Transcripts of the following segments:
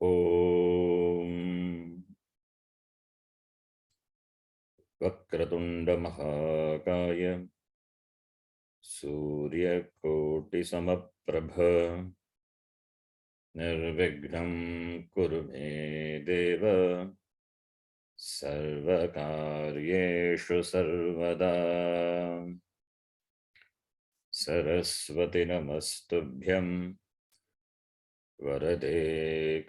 ओम वक्रतुंड महाकाय सूर्यकोटिसमप्रभ निर्विघ्नं कुरु मे देव सर्वकार्येषु सर्वदा। सरस्वती नमस्तुभ्यं वरदे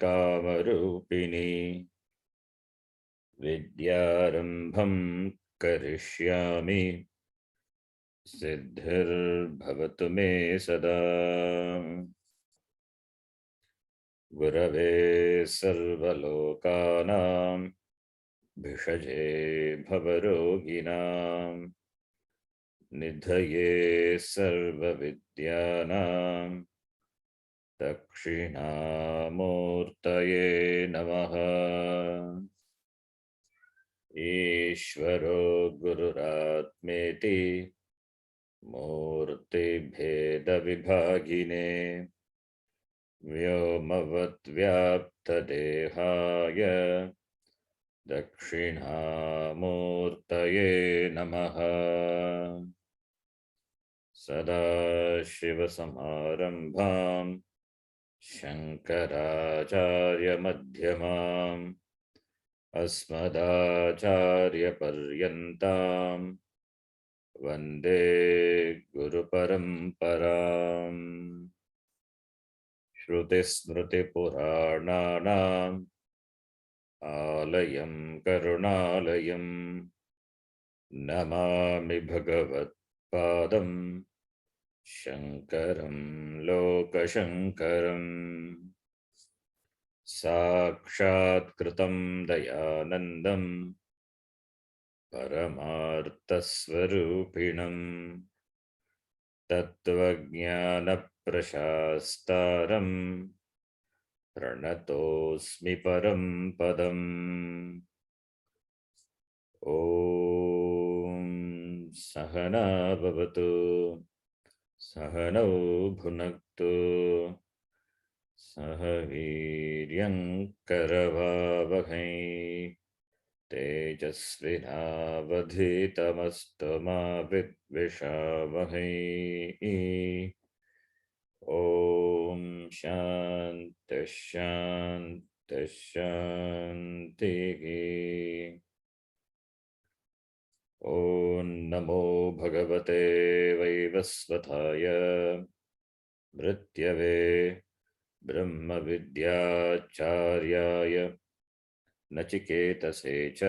कामरूपिणी विद्यारंभं करिष्यामि सिद्धिर्भवतु मे सदा। गुरवे सर्वलोकानां भिषजे भवरोगिणां निधये सर्वविद्यानां दक्षिणामूर्तये नमः। ईश्वरो गुरुरात्मेति मूर्तिभेदविभागिने व्योमवद्व्याप्तदेहाय दक्षिणामूर्तये नमः। सदाशिवसमारम्भां शङ्कराचार्यमध्यमाम् अस्मदाचार्यपर्यन्तां वन्दे गुरुपरम्पराम्। श्रुतिस्मृतिपुराणानाम् आलयं करुणालयं नमामि भगवत्पादं शङ्करं लोकशङ्करम्। साक्षात्कृतं दयानन्दं परमार्थस्वरूपिणं तत्त्वज्ञानप्रशास्तारं प्रणतोऽस्मि परं पदम्। ॐ सहना भवतु सहनौ भुनक्तु सह वीर्यं करवावहै तेजस्विनावधीतमस्तु मा विद्विषावहै। ॐ शान्ति शान्ति शान्तिः। ॐ नमो भगवते वैवस्वताय मृत्यवे ब्रह्मविद्याचार्याय नचिकेतसे च।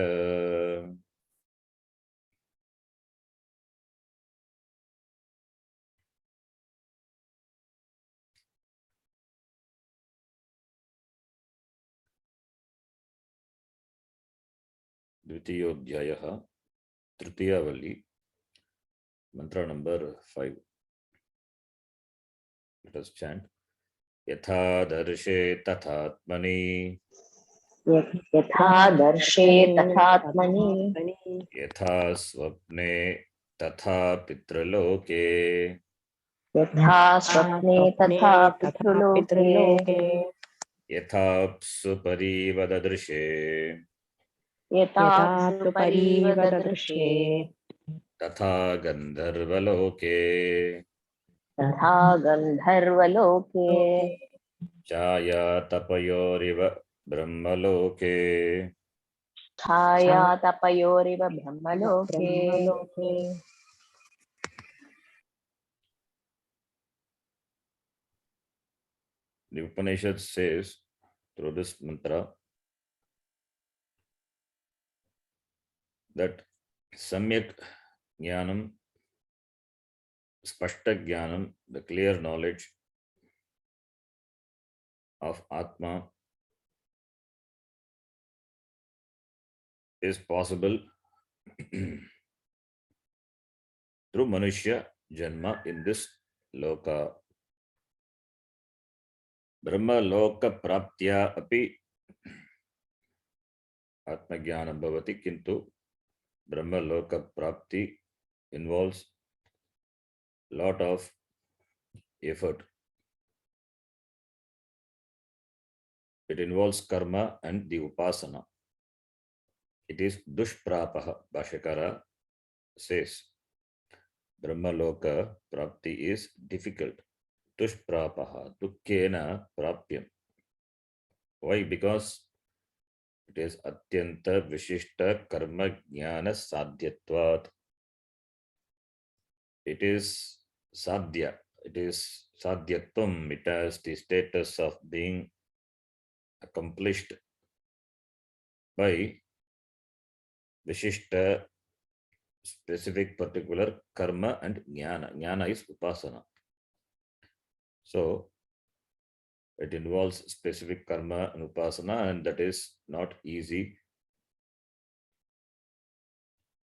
द्वितीयोऽध्यायः तृतीयावल्ली मंत्र नंबर 5। Let us chant. यथा दर्शे तथात्मनि यथा दर्शे तथात्मनि यथा स्वप्ने तथा पितृलोके यथा स्वप्ने तथा पितृलोके यथाप्सु परिवददृशे यथा सुपरीव ददृशे तथा गंधर्वलोके तथा गन्धर्वलोके छाया तपयोरिव ब्रह्मलोके छाया तपयोरिव ब्रह्मलोके। The Upanishad says through this mantra that Samyak Jnanam, Spashta Jnanam, the clear knowledge of Atma is possible through Manushya Janma in this Loka. Brahma Loka Praptya api Atma Jnanam bhavati, kintu Brahma Loka Prapti involves lot of effort. it involves karma and the upasana. It is dushprapaha. Bhashyakara says Brahmaloka prapti is difficult. Dushprapaha, dukkena prapyam. Why? Because it is atyanta vishishta karma jnana sadhyatvat. It is sadhya. It is sadhyatvam. It has the status of being accomplished by vishishta, specific, particular karma and jnana. Jnana is upasana. So it involves specific karma and upasana, and that is not easy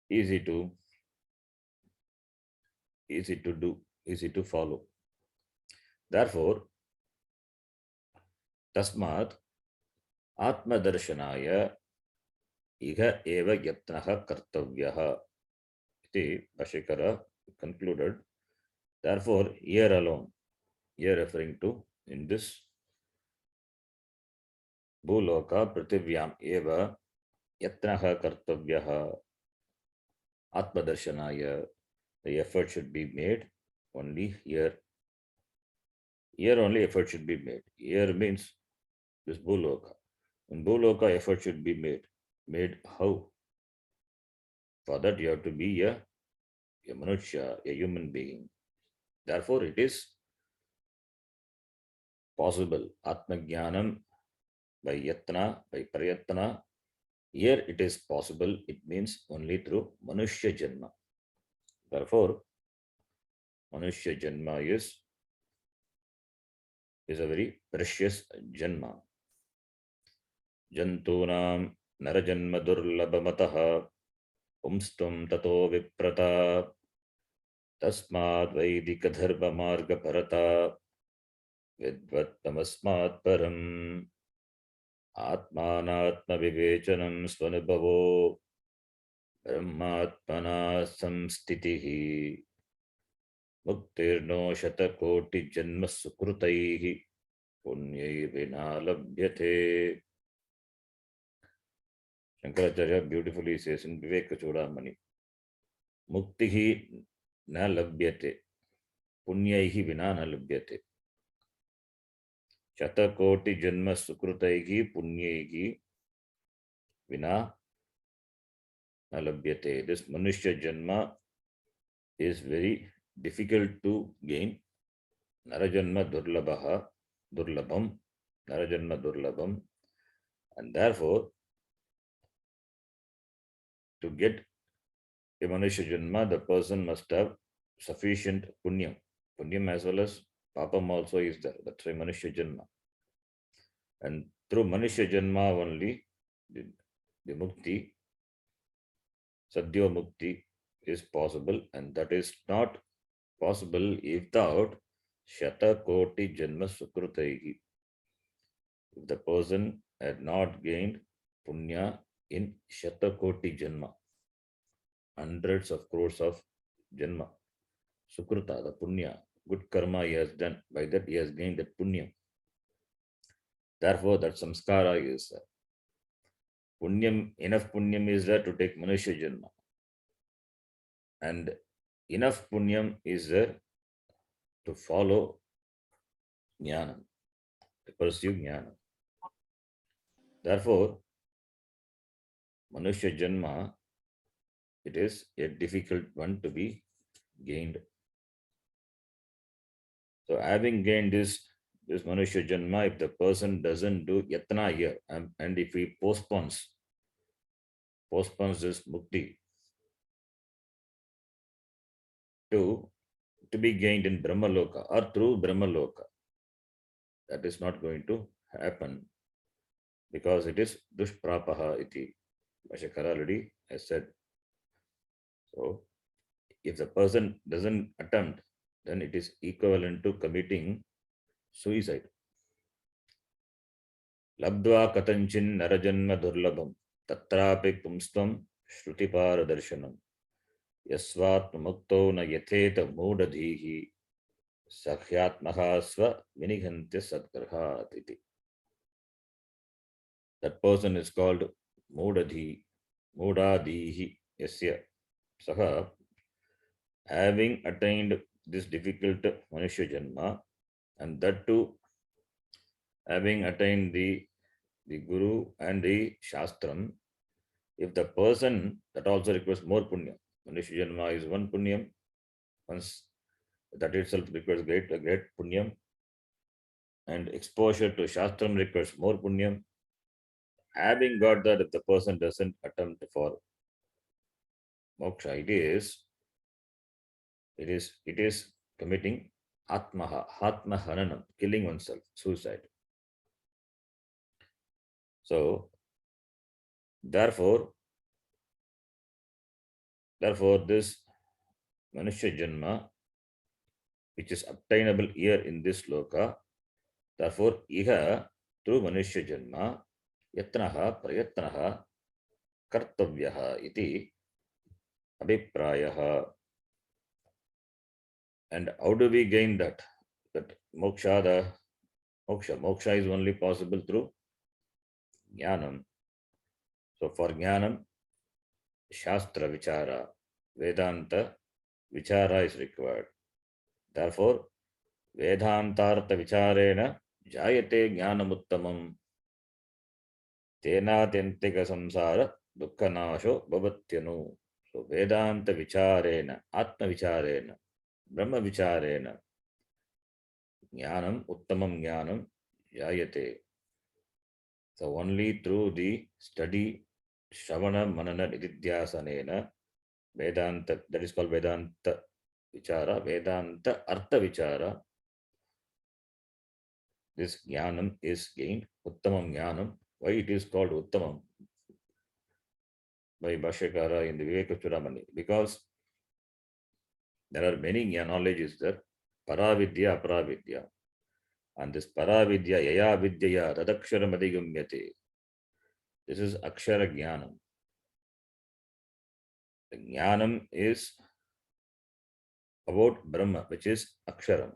to do, easy to follow. Therefore, tasmat atmadarshanaaya iha eva yatnaha kartavyaha. Iti Bhashyakara concluded. Therefore, here alone, here referring to in this Bhuloka Prithivyam eva yatnaha kartavyaha atmadarshanaaya. The effort should be made only here. Here only effort should be made. Here means this Bhuloka. In Bhuloka, effort should be made. Made how? For that, you have to be a manushya, a human being. Therefore, it is possible. Atmajnanam by yatna, by prayatna. Here it is possible. It means only through manushya janma. Therefore, manushya janma is a very precious janma. Jantunam narajanma durlabhamataha umstum tato viprata tasmad vaidika dharma marga parata vidvattamasmat param atmanatma vivechanam svanubhavo brahmatmana samstitihi muktirno shatakoti janma sukrutaihi punyai vina labhyate. Shankaracharya beautifully says in Viveka Chudamani, Muktihi na labhyate, punyaihi vina na labhyate. Shatakoti janma sukrutaihi punyaihi vina na labhyate. This manushya janma is very difficult to gain. Narajanma durlabham, narajanma durlabham, and therefore, to get a manushya janma, the person must have sufficient punyam. Punyam as well as papam also is there. That's why manushya janma. And through manushya janma only, the mukti, sadhya mukti is possible, and that is not possible without shata koti janma sukrutaihi. If the person had not gained punya in shata koti janma, hundreds of crores of janma, sukruta, the punya, good karma he has done, by that he has gained that punya. Therefore, that samskara is punyam, enough punyam is there to take manushya janma, and enough punyam is there to follow jnanam, to pursue jnanam. Therefore, manushya janma, it is a difficult one to be gained. So having gained this manushya janma, if the person doesn't do yatna here, and if he postpones this mukti to be gained in Brahmaloka or through Brahmaloka, that is not going to happen, because it is dushprapaha iti. Bhashyakara already has said. So, if the person doesn't attempt, then it is equivalent to committing suicide. Labdva katanchin narajanma durlabham tatrapi pumstvam shrutipara darshanam yasvat mukto na yatheta mudadhihi sakhyatmaha sva vinigantya sadgarhat iti. That person is called Mudadihi Yasya Saha, having attained this difficult Manushya Janma, and that too having attained the Guru and the Shastram. If the person, that also requires more punya. Manushya Janma is one punyam. Once that itself requires great punyam. And exposure to Shastram requires more punyam. Having got that, if the person doesn't attempt for moksha, it is committing atma hananam, killing oneself, suicide. So therefore this Manushya Janma, which is obtainable here in this loka, therefore iha through Manushya Janma yatnaha prayatnaha kartavyaha iti abhiprayaha. And how do we gain that? That moksha is only possible through jnanam. So for jnanam, shastra vichara, Vedanta vichara is required. Therefore, Vedantartha vicharena jayate jnanamuttamam tenatyantika samsara dukkhanasho bhavatyanu. So Vedanta vicharena, Atma vicharena, Brahma vicharena, jnanam, uttamam jnanam jayate. So only through the study, Shravana Manana Nididhyasanena, Vedanta, that is called Vedanta Vichara, Vedanta Artha Vichara, this Jnanam is gained, Uttamam Jnanam. Why it is called Uttamam? By Bhashyakara in the Vivekachudamani. Because there are many knowledges there, Paravidya, Aparavidya. And this Paravidya, Yaya Vidyaya, Tadaksharam Adhigamyate. This is Akshara Jnanam. The Jnanam is about Brahma, which is Aksharam.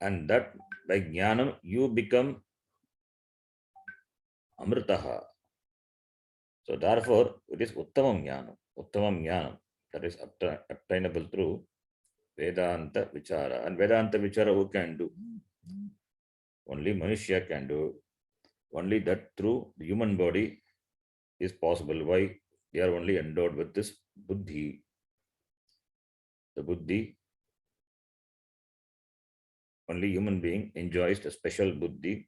And that by Jnanam you become Amritaha. So therefore it is Uttamam Jnanam, that is obtainable through Vedanta Vichara. And Vedanta Vichara who can do? Only Manushya can do. Only that through the human body is possible. Why? They are only endowed with this buddhi. The buddhi, only human being enjoys the special buddhi,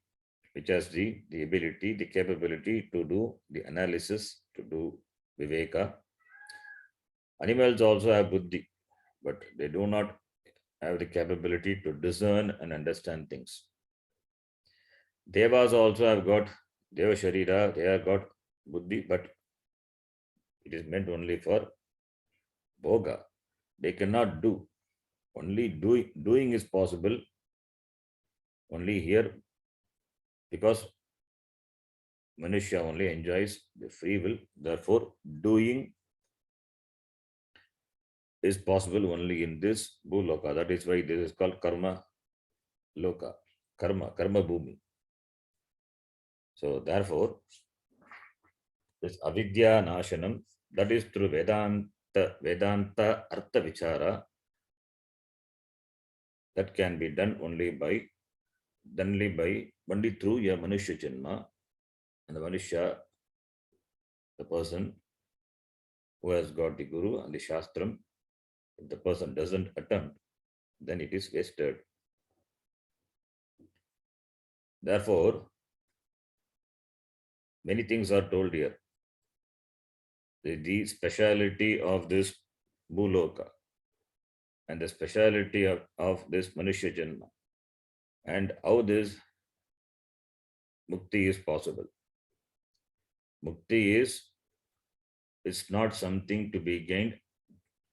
which has the ability, the capability to do the analysis, to do viveka. Animals also have buddhi, but they do not have the capability to discern and understand things. Devas also have got Deva Sharira, they have got buddhi, but it is meant only for bhoga. They cannot do. Only doing is possible only here, because Manushya only enjoys the free will. Therefore, doing is possible only in this Bhuloka. That is why this is called Karma Loka. Karma Bhumi. So therefore, this Avidya Nashanam, that is through Vedanta Artha Vichara, that can be done only through your Manushya Janma. And the Manushya, the person who has got the Guru and the Shastram, if the person doesn't attempt, then it is wasted. Therefore, many things are told here. The speciality of this Bhuloka and the speciality of this Manushya Janma, and how this Mukti is possible. Mukti is not something to be gained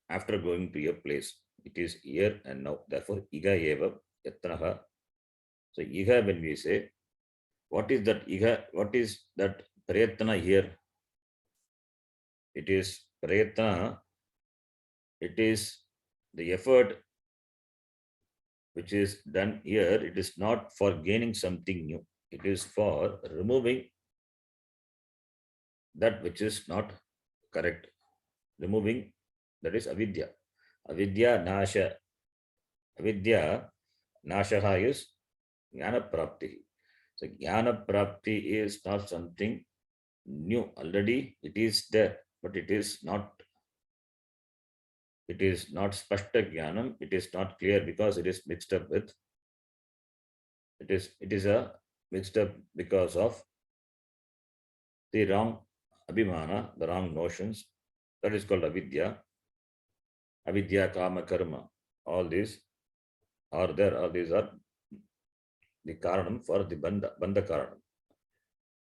after going to your place. It is here and now. Therefore, Iga Eva Yatnaha. So, Iga, when we say, what is that Iga? What is that Prayatna here? It is Prayatna, it is the effort which is done here. It is not for gaining something new. It is for removing that which is not correct. Removing, that is avidya. Avidya nasha. Avidya nashaha is jnana prapti. So jnana prapti is not something new. Already it is there, but it is not spashta jnanam. It is not clear because it is mixed up with it is a mixed up because of the wrong abhimana, the wrong notions. That is called avidya. Avidya, kama, karma. All these are there. All these are the karanam for the bandha karanam.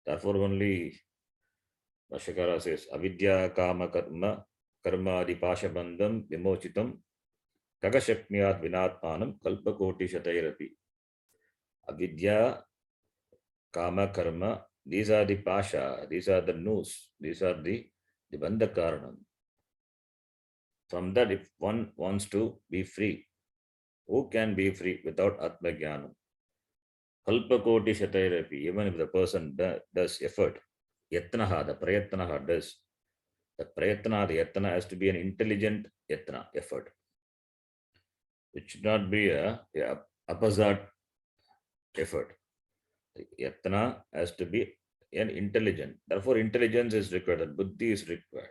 Therefore, only Bhashyakara says avidya, kama, karma adi pasha bandham vimochitam kagashakmiyat vinatmanam kalpakoti shatairapi. Avidya, kama, karma, these are the pasha, these are the noose, these are the bandha karanam. From that, if one wants to be free, who can be free without Atma Jnanam? Kalpakoti Shatairapi, even if the person does effort, yatnaha, the prayatnaha does. The prayatna, the yatna has to be an intelligent yatna, effort. It should not be a opposite effort. The yatna has to be an intelligent. Therefore, intelligence is required, buddhi is required.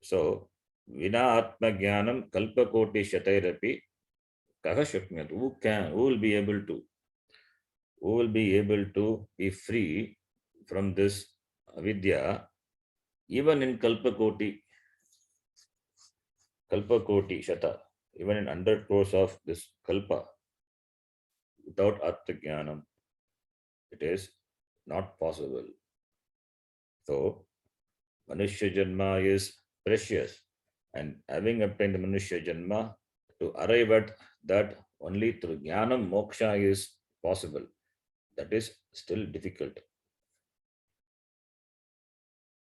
So, Vina Atma Jnanam Kalpakoti Shatairapi Kaha Shakmyat. Who will be able to be free from this avidya, even in Kalpakoti Shata, even in 100 crores of this Kalpa, without Atma Jnanam, it is not possible. So, Manushya Janma is precious, and having obtained the Manushya Janma, to arrive at that only through Jnanam Moksha is possible. That is still difficult.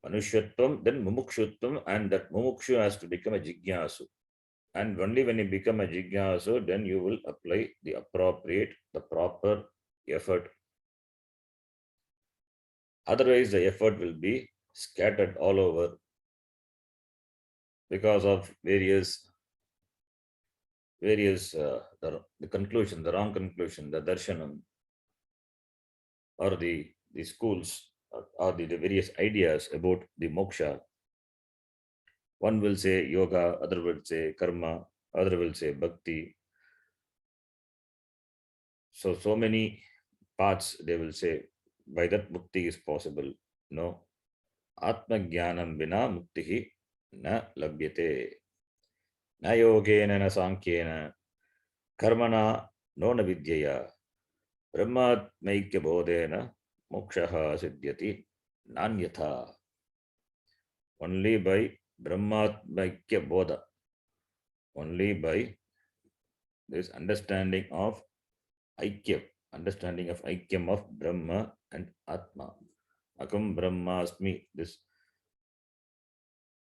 Manushyattvam, then mumukshutvam, and that mumukshu has to become a jigyasu. And only when you become a jigyasu, then you will apply the proper effort. Otherwise, the effort will be scattered all over because of various the conclusion, the wrong conclusion, the darshanam, or the schools, or the various ideas about the moksha. One will say yoga, other will say karma, other will say bhakti. So many paths they will say, by that mukti is possible. No. Atma jnanam vina muktihi na labhyate. Na yogena na sankhena karmana no na vidyaya brahmatmaikya bodhena mokshaha siddhyati nanyatha. Only by brahmatmaikya bodha, only by this understanding of aikyam of Brahma and Atma. Akam Brahmasmi, this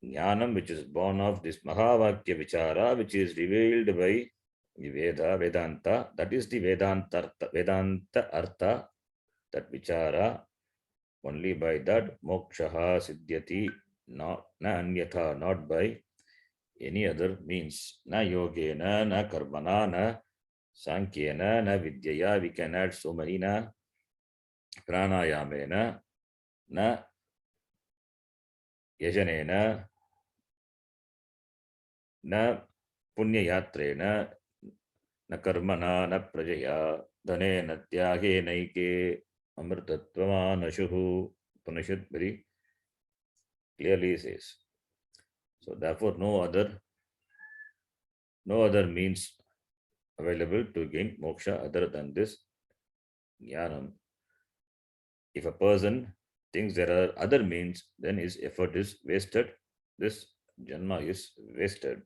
jnanam which is born of this Mahavakya Vichara, which is revealed by the Vedanta, that is the Vedanta Artha, that Vichara, only by that Mokshaha Siddhyati, na anyatha, not by any other means. Na yogena, na karmana, na sankhena, na vidyaya. We can add so many na. Pranayamena, na yajanena, na punyayatrena, na karmana, na prajaya, dhanena tyage naike amritatvama Upanishad very clearly says. So therefore no other means available to gain moksha other than this jnanam. If a person thinks there are other means, then his effort is wasted. This janma is wasted.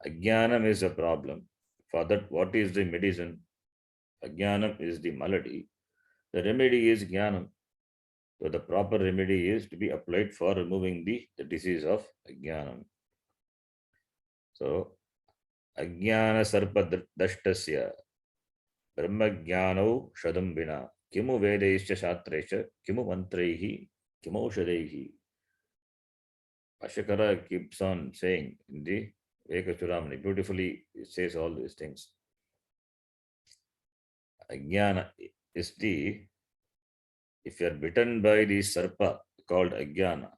Ajnanam is a problem. For that, what is the medicine? Ajnanam is the malady. The remedy is jnanam. So the proper remedy is to be applied for removing the disease of ajnanam. So, ajnana sarpa dashtasya brahma jnanau shadam vina. Kimu Vedaischa Shastrescha, Kimu Mantreihi, Kimaushadaihi. Ashakara keeps on saying in the Vekachuramani, beautifully says all these things. Ajnana is if you are bitten by the sarpa called Ajnana,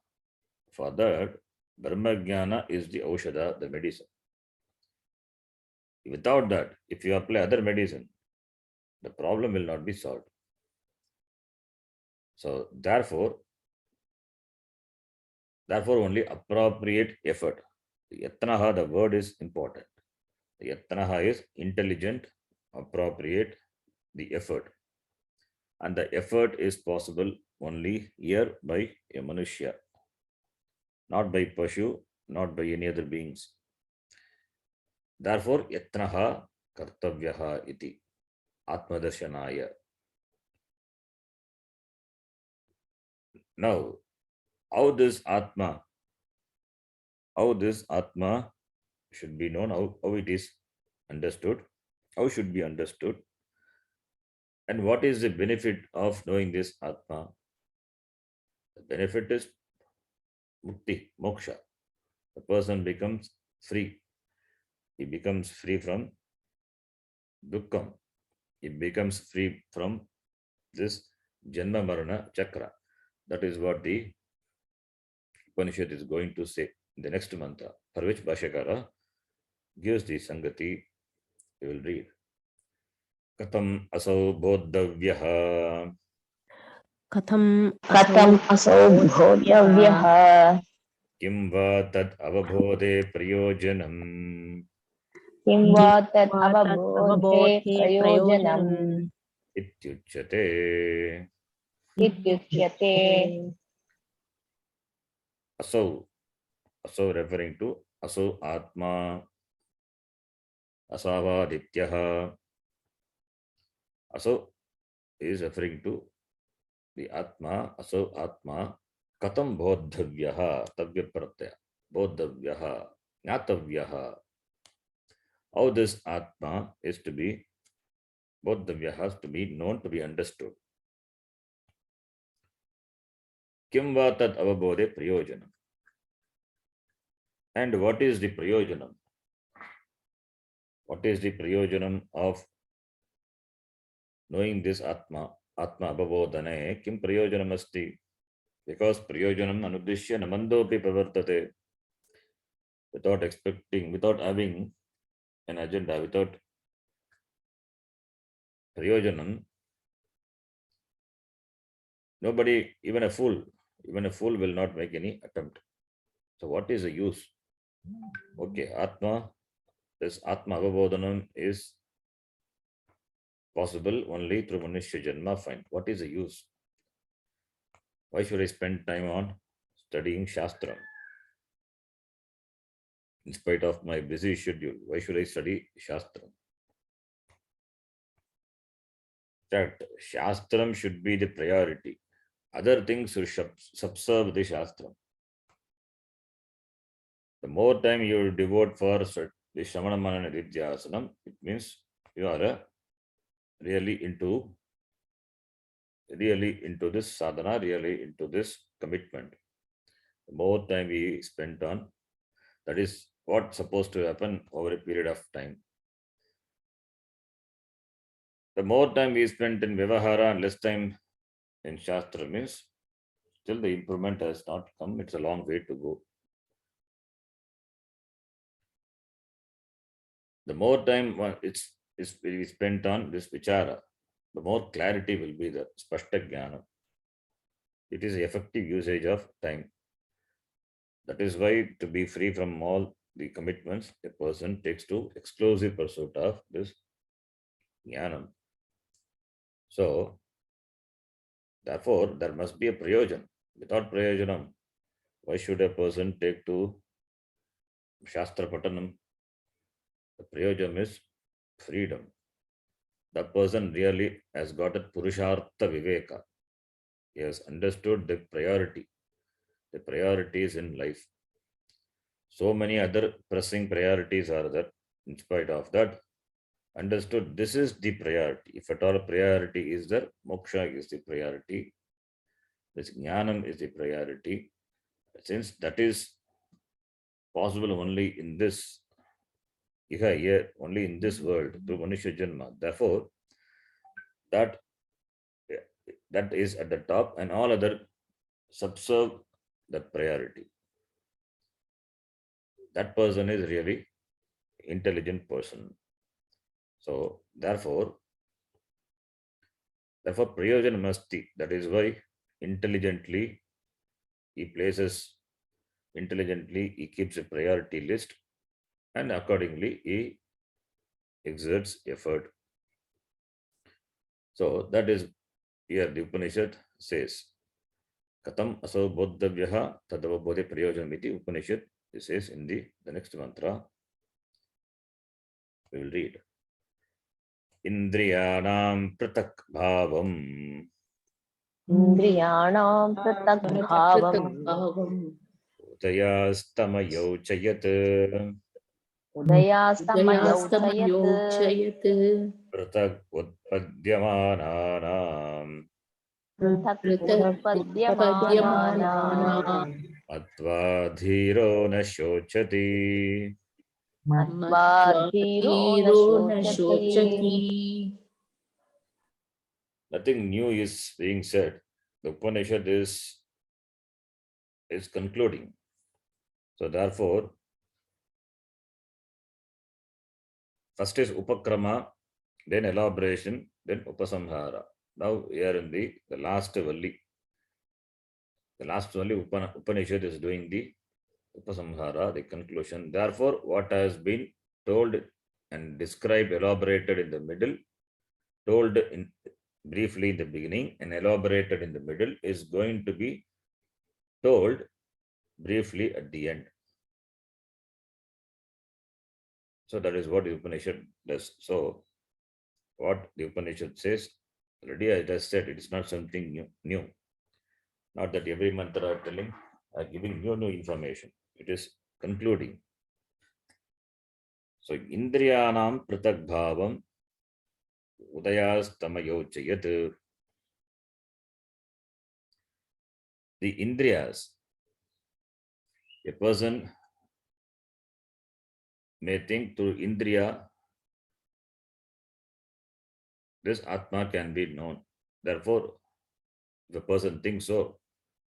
for that, Brahma Jnana is the Aushada, the medicine. Without that, if you apply other medicine, the problem will not be solved. So therefore only appropriate effort. Yatnaha, the word is important. Yatnaha is intelligent, appropriate, the effort. And the effort is possible only here by a Manushya, not by Pashu, not by any other beings. Therefore, yatnaha kartavyaha iti atmadarsanaya. Now, how this Atma should be known, how it is understood, how should be understood, and what is the benefit of knowing this Atma? The benefit is mukti, moksha. The person becomes free. He becomes free from dukkam. He becomes free from this janma marana chakra. That is what the Upanishad is going to say in the next mantra, for which Bhashyakara gives the Sangati. We will read. Katam asau bodhavyah. Katam asau bodhavyah. Kim va tad avabodhe prayojanam. Kim va tat avabodhe prayojanam Ityuchyate. ityuchyate. Asau referring to asau atma, asavadityah. Asau is referring to the atma, asau atma. Katam bodhavyaha, tavya pratyaya, bodhavyaha, jnatavyaha. How this atma is to be, bodhavyaha has to be known, to be understood. Kim va tat avabodhe prayojanam. And what is the prayojanam? What is the prayojanam of knowing this atma? Atma abhabodhane kim prayojanam asti? Because prayojanam anudishya namandopi pravartate. Without expecting, without having an agenda, without prayojanam, nobody, even a fool will not make any attempt. So what is the use? Okay, this Atma Avabodhanam is possible only through Manushya Janma. Fine. What is the use? Why should I spend time on studying Shastra? In spite of my busy schedule, why should I study Shastra? That Shastram should be the priority. Other things should subserve the Shastra. The more time you devote for the Shramana Manana Nidhyasanam, it means you are really into this sadhana, really into this commitment. The more time we spend on, that is what's supposed to happen over a period of time. The more time we spend in Vivahara and less time in Shastra means still the improvement has not come. It's a long way to go. The more time it's we spent on this Vichara, the more clarity will be the Spashta Jnana. It is effective usage of time. That is why, to be free from all the commitments, a person takes to exclusive pursuit of this Jnanam. So, therefore, there must be a prayojan. Without prayojanam, why should a person take to Shastra Patanam? The prayojanam is freedom. The person really has got a Purushartha Viveka. He has understood the priorities in life. So many other pressing priorities are there. In spite of that, understood this is the priority. If at all priority is there, moksha is the priority. This jnanam is the priority. Since that is possible only in this here, only in this world, through Manusha Janma. Therefore, that is at the top, and all other subserve that priority. That person is really intelligent person. So therefore prayojanamasti. That is why intelligently he places, intelligently he keeps a priority list, and accordingly he exerts effort. So that is here the Upanishad says. Katam aso bodhavyaha tadavabodhe prayojanamiti. Upanishad, it says in the next mantra. We will read. Indriyanam pratak bhavam. Indriyanam pratak bhavam. Udayastamayo chayat. Udayastamayo chayat. Pratak utpadyamananam. Pratak utpadyamananam. Atva dhiro na shochati. Matva dhiro na shochati. Nothing new is being said. The Upanishad is concluding. So therefore, first is upakrama, then elaboration, then upasamhara. Now we are in the last valli. The last valli Upanishad is doing the upasamhara, the conclusion. Therefore, what has been told and described, elaborated in the middle, told in briefly in the beginning and elaborated in the middle, is going to be told briefly at the end. So that is what the Upanishad does. So what the Upanishad says, already I just said, it is not something new. Not that every mantra are telling, are giving new information. It is concluding. So Indriyanam pratak bhavam udayastamayo chayat. The Indriyas, a person may think through Indriya, this Atma can be known. Therefore, if a person thinks so,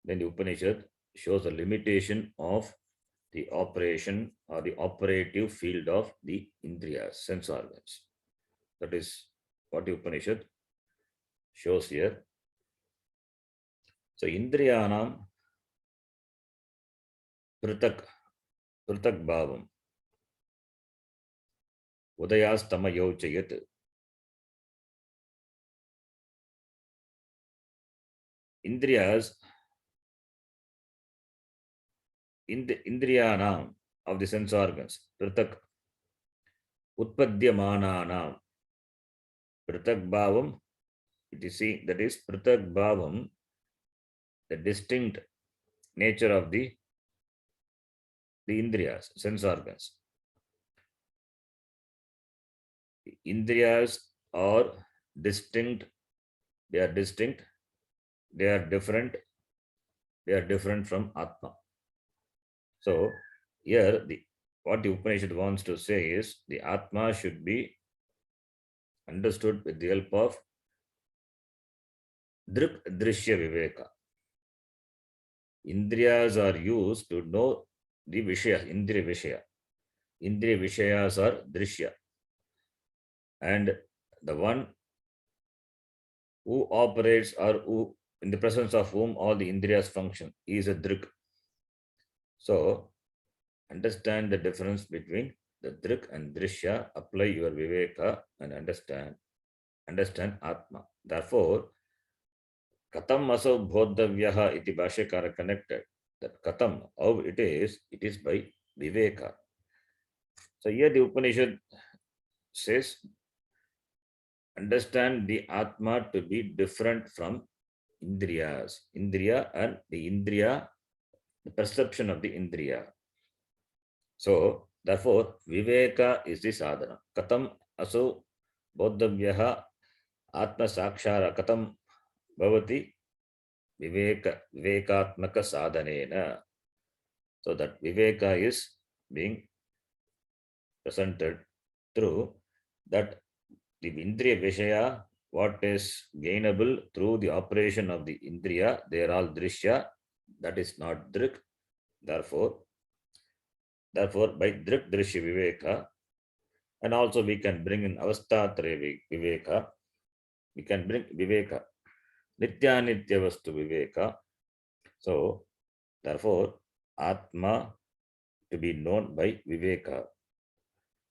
then the Upanishad shows a limitation of the operation or the operative field of the Indriyas, sense organs. That is what the Upanishad shows here. So Indriyanam pratak bhavam udayastamayo chayat. Indriyas, in the Indriyanam of the sense organs, pratak utpadyamananam. Pratak bhavam, it is seen, that is pratak bhavam, the distinct nature of the Indriyas, sense organs. The Indriyas are distinct, they are distinct, they are different from Atma. So here what the Upanishad wants to say is the Atma should be understood with the help of Drik Drishya Viveka. Indriyas are used to know the Vishaya, Indriya Vishaya. Indriya Vishayas are Drishya. And the one who operates or who, in the presence of whom all the Indriyas function, is a Drik. So understand the difference between the Drik and Drishya, apply your Viveka and understand Atma. Therefore, Katam aso bodhavyaha iti Bhashyakara connected. That Katam, how it is by Viveka. So here the Upanishad says, understand the Atma to be different from Indriyas. Indriya and the Indriya, the perception of the Indriya. So therefore, Viveka is the sadhana. Katam aso बोद्धव्यः आत्मसाक्षात् कथं भवति विवेकात्मक साधनेन. So that viveka is being presented through that the indriya vishaya, what is gainable through the operation of the indriya, they are all drishya, that is not drik. Therefore by drik drishya viveka, and also we can bring in avasthatraya viveka, we can bring viveka nitya nitya vastu viveka. So therefore atma to be known by viveka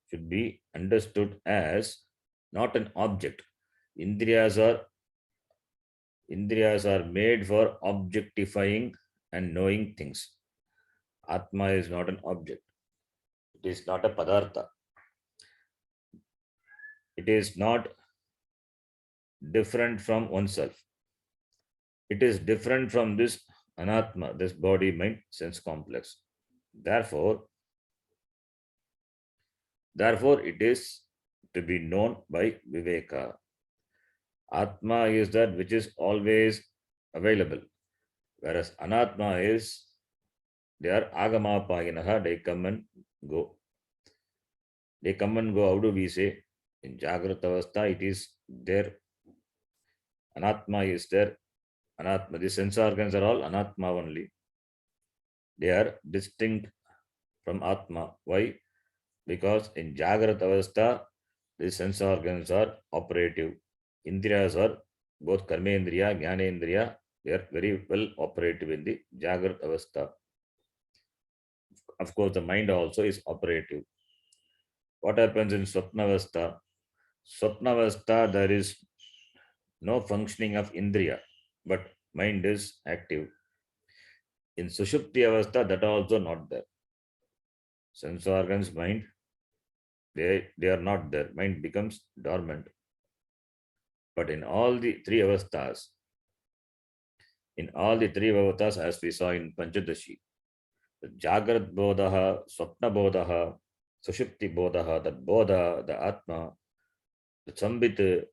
should be understood as not an object. Indriyas are made for objectifying and knowing things. Atma is not an object. It is not a padartha. It is not different from oneself. It is different from this anatma, this body, mind, sense complex. Therefore, it is to be known by viveka. Atma is that which is always available, whereas anatma is, they are agamapayinaha, they come and go. They come and go. How do we say? In Jagrata Avastha, it is there. Anatma is there. Anatma, the sense organs are all anatma only. They are distinct from Atma. Why? Because in Jagrata Avastha, the sense organs are operative. Indriyas are both Karmendriya, Jnanendriya, they are very well operative in the Jagrata Avastha. Of course, the mind also is operative. What happens in Swapnavastha? Swapnavastha, there is no functioning of Indriya, but mind is active. In Sushupti Avastha, that also not there. Sense organs, mind, they are not there. Mind becomes dormant. But in all the three avasthas, as we saw in Panchadashi, the Jagrat Bodha, Swapna Bodha, Sushupti Bodha, that Bodha, the Atma, the Sambit,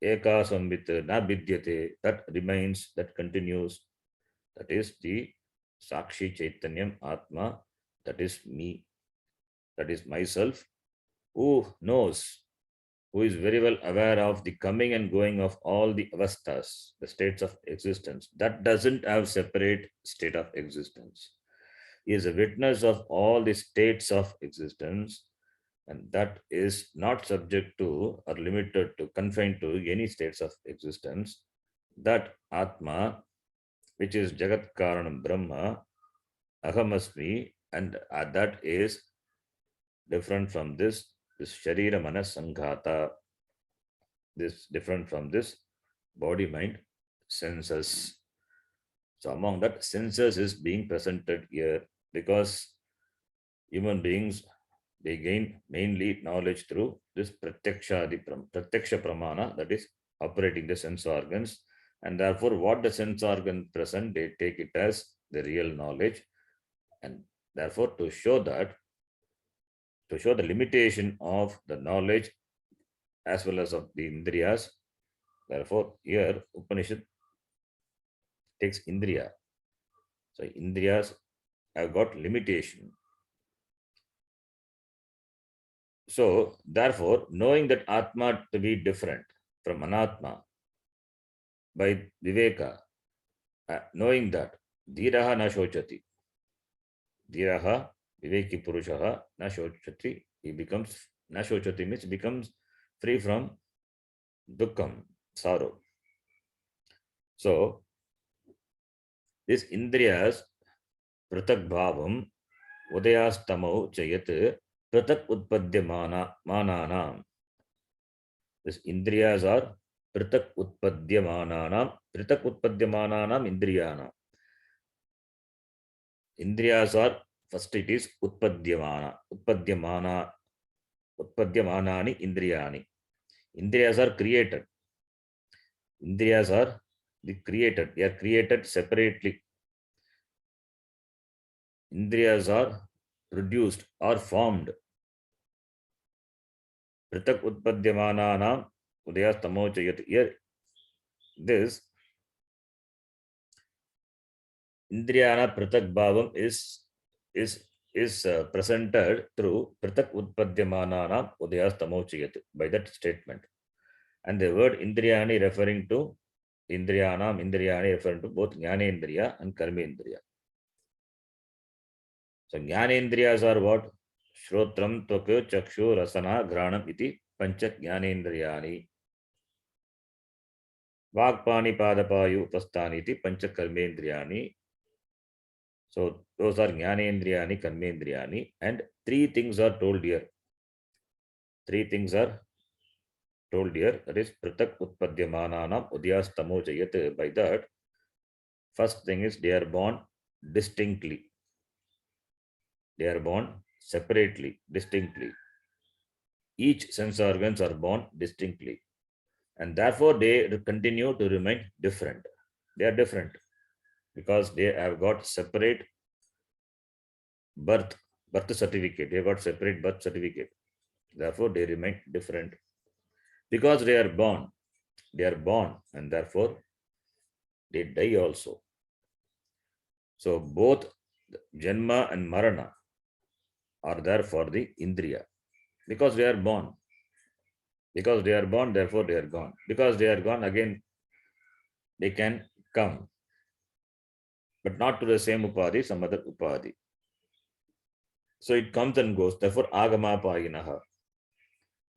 Eka Sambit, Na Vidyate, that remains, that continues. That is the Sakshi Chaitanyam Atma, that is me, that is myself, who knows, who is very well aware of the coming and going of all the avasthas, the states of existence. That doesn't have separate state of existence. He is a witness of all the states of existence, and that is not subject to or limited to, confined to any states of existence. That Atma, which is Jagat Karanam Brahma, Ahamasmi, and that is different from this Sharira Manas Sanghata, this different from this body, mind, senses. So among that, senses is being presented here because human beings, they gain mainly knowledge through this Pratyaksha Pramana, that is operating the sense organs, and therefore what the sense organ present, they take it as the real knowledge, and therefore to show the limitation of the knowledge as well as of the Indriyas. Therefore, here Upanishad takes Indriya. So, Indriyas have got limitation. So, therefore, knowing that Atma to be different from Anatma by Viveka, knowing that Dhiraha na shochati, Dhiraha Viveki Purushaha na shochati, he becomes, na shochati means becomes free from dukkam, sorrow. So, this Indriyas pratak bhavam udayastamau chayat pratak utpadyamananam. This Indriyas are pratak utpadyamananam indriyanam. Indriyas are, first it is utpadyamanani indriyani. Indriyas are created. Indriyas are the created. They are created separately. Indriyas are produced or formed. Pratak utpadyamananam udayastamo here this Indriyana Pratak Bhavam is presented through Pratak Utpadyamananam Udayastamo by that statement. And the word Indriyani referring to Indriyani referring to both Jnanendriya and Karmendriya. So Jnanendriyas are what? Shrotram, Tvak, Chakshu, Rasana, Granam iti Pancha Jnanendriyani. Vakpani Padapayu Upasthani iti Pancha Karmendriyani. So those are Jnanendriyani, Karmendriyani, and three things are told here. Three things are told here. That is Pratak Utpadyamananam Udayastamo Jayat. By that, first thing is they are born distinctly. They are born separately, distinctly. Each sense organs are born distinctly. And therefore they continue to remain different. They are different because they have got separate birth certificate. They have got separate birth certificate. Therefore they remain different. Because they are born, and therefore they die also. So both Janma and Marana are there for the Indriya. Because they are born. Because they are born, therefore they are gone. Because they are gone, again they can come. But not to the same Upadhi, some other Upadhi. So it comes and goes. Therefore, Agama Payinaha.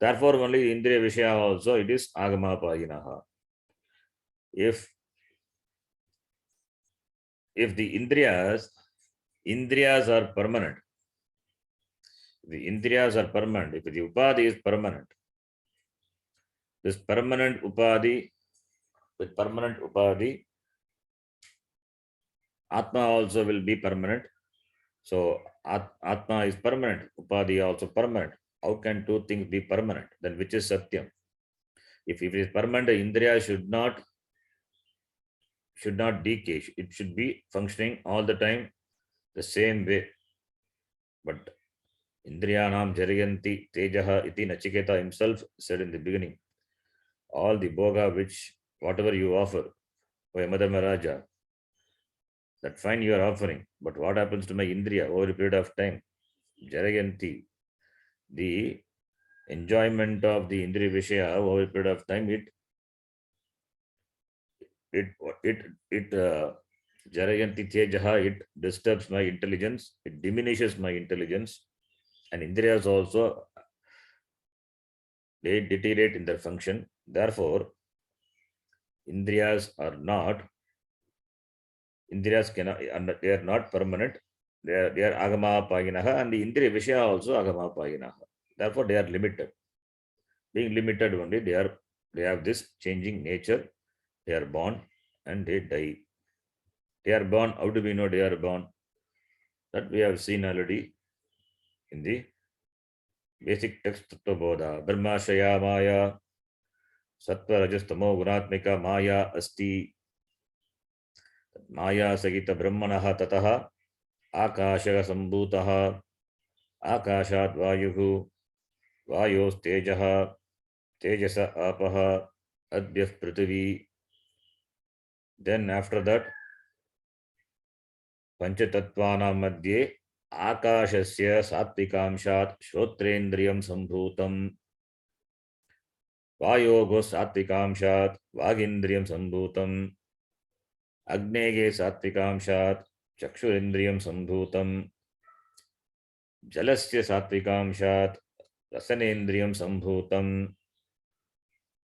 Therefore, only Indriya Vishaya also, it is Agama Payinaha. If the Indriyas are permanent, the Indriyas are permanent, if the Upadhi is permanent, this permanent Upadhi, with permanent Upadhi, Atma also will be permanent. So Atma is permanent, Upadhi also permanent. How can two things be permanent? Then which is Satyam? If it is permanent, the Indriya should not decay. It should be functioning all the time the same way. But Indriyanam Jarayanti Tejaha iti Nachiketa himself said in the beginning, all the bhoga which whatever you offer, O Yamadharmaraja, that fine you are offering, but what happens to my Indriya over a period of time? Jarayanti, the enjoyment of the Indriya Vishaya over a period of time, Jarayanti Tejaha, it disturbs my intelligence, it diminishes my intelligence, and Indriyas also, they deteriorate in their function. Therefore, Indriyas cannot, they are not permanent. They are Agama Payinaha, and the Indriya Vishaya also Agama Payinaha. Therefore, they are limited. Being limited only, they have this changing nature. They are born and they die. They are born. How do we know they are born? That we have seen already in the basic text Tattva Bodha. Brahma Shaya Maya Sattva Rajastamo Gunatmika Maya Asti Maya Sagita Brahmanaha Tataha Akasha Sambhutaha Akashat Vayuhu Vayos Tejaha Tejasa Apaha Adbyah Prithvi. Then after that, Panchatattvanam Madhye Akashasya Satvikamshat Shrotrendriyam Sambhutam Vayogo Satvikamshat Vagindriyam Sambhutam Agnege Satvikamshat Chakshurendriyam Sambhutam Jalasya Satvikamshat Rasanendriyam Sambhutam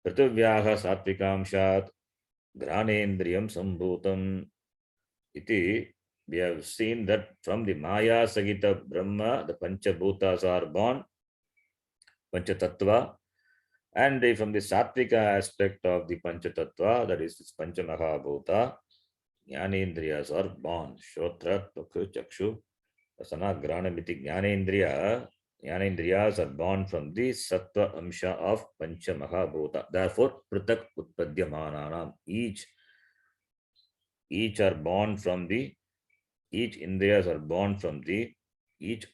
Prithivyaha Satvikamshat Granendriyam Sambhutam iti. We have seen that from the Maya Sagita Brahma, the Panchabhutas are born, Panchatattva, and from the Sattvika aspect of the Panchatattva, that is this Panchamahabhuta, Jnanendriyas are born. Shrotra, Tvak, Chakshu, Rasana, Granamiti. Jnanendriyas are born from the Sattva Amsha of Panchamahabhuta. Therefore, Pratak Utpadyamananam. Each are born from the each Indriyas are born from each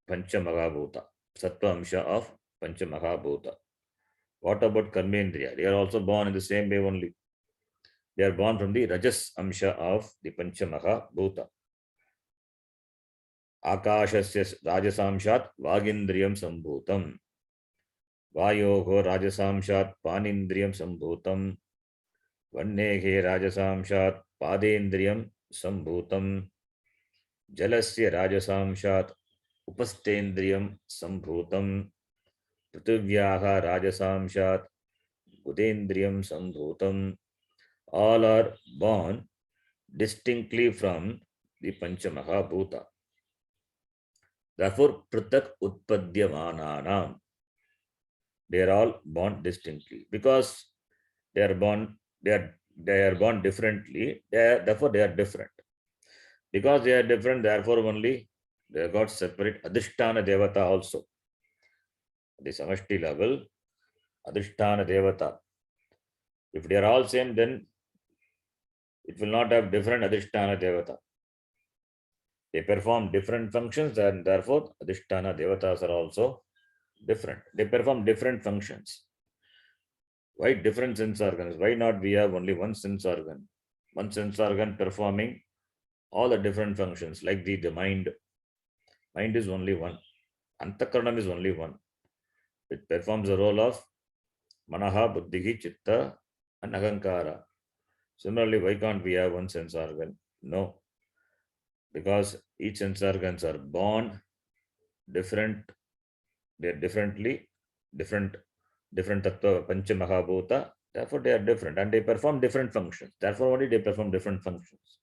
Panchamahabhuta, Sattva Amsha of Panchamahabhuta. What about Karmendriya? They are also born in the same way only. They are born from the Rajas Amsha of the Panchamaha Bhuta. Akashasya Rajasamshat Vagindriyam Sambhutam. Vayoho Rajasamshat Panindriyam Sambhutam. Vannehe Rajasamshat Padendriyam Sambhutam. Jalasya Rajasamshat Upastendriyam Sambhutam. Prithivyaha Rajasamshat Udendriyam Sambhutam. All are born distinctly from the Panchamaha Bhuta. Therefore, Prithak Utpadyamananam. They are all born distinctly because they are born differently. Therefore, they are different. Because they are different, therefore only they have got separate Adhisthana Devata also. The Samashti level, Adhisthana Devata. If they are all same, then it will not have different Adhisthana Devata. They perform different functions, and therefore Adhisthana Devatas are also different. They perform different functions. Why different sense organs? Why not we have only one sense organ? One sense organ performing all the different functions, like the mind. Mind is only one. Antakaranam is only one. It performs the role of Manaha, Buddhihi, Chitta, and Ahankara. Similarly, why can't we have one sense organ? No. Because each sense organs are born different. They are different tattva, Pancha Mahabhuta. Therefore, they are different and they perform different functions. Therefore, only they perform different functions.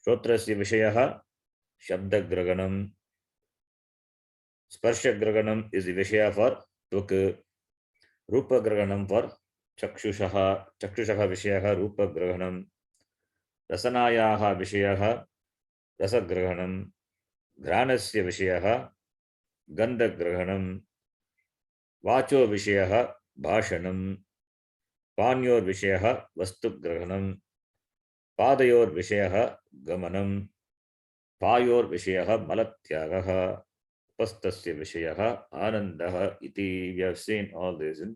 Shrotrasya Vishayaha, Shabda Graganam. Sparsha Graganam is the Vishaya for Tvak. Rupa Graganam for Chakshushaha. Chakshushaha Vishayaha, Rupa Graganam. Rasanayaha Vishayaha, Rasa Graganam. Granasya Vishayaha, Gandha Graganam. Vacho Vishayaha, Bhashanam. Panyor Vishayaha, Vastu Graganam. Padayor Vishayaha, Gamanam. Payor Vishayaha, Malatyagaha. Pastasya Vishayaha, Anandaha iti. We have seen all this in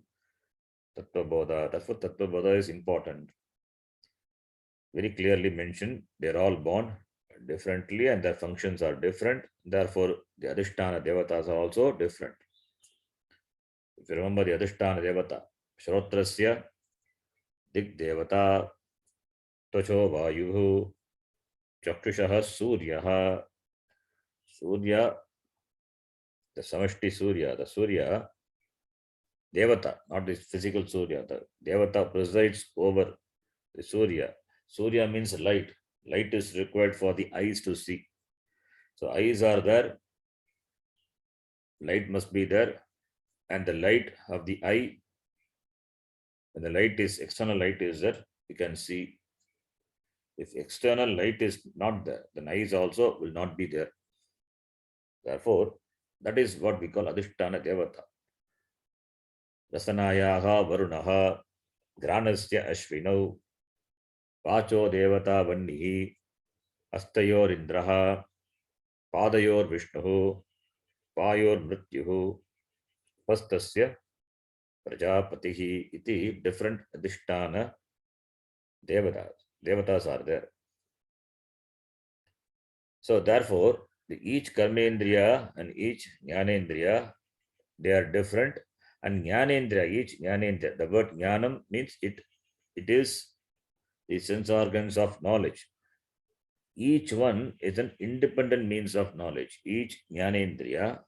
Tattva Bodha. Therefore, Tattva Bodha is important. Very clearly mentioned, they are all born differently and their functions are different. Therefore, the Adhisthana Devatas are also different. If you remember the Adhisthana Devata, Shrotrasya Dig Devata, Tvacho Vayuhu, Chakshushaha Suryaha. Surya, the Samashti Surya, the Surya Devata, not the physical Surya. The Devata presides over the Surya. Surya means light. Light is required for the eyes to see. So eyes are there, light must be there, and the light of the eye, when the light is, external light is there, you can see. If external light is not there, then eyes also will not be there. Therefore, that is what we call Adhisthana Devata. Rasanayaha Varunaha, Granasya Ashvinau, Vacho Devata Vannihi, Astayor Indraha, Padayor Vishnuhu, Payor Mrityuhu, Pastasya Prajapatihi iti. Different Adhisthana Devatas. Devatas are there. So therefore, each Karmendriya and each Jnanendriya, they are different. And Jnanendriya, each Jnanendriya, the word Jnanam means it is the sense organs of knowledge. Each one is an independent means of knowledge. Each Jnanendriya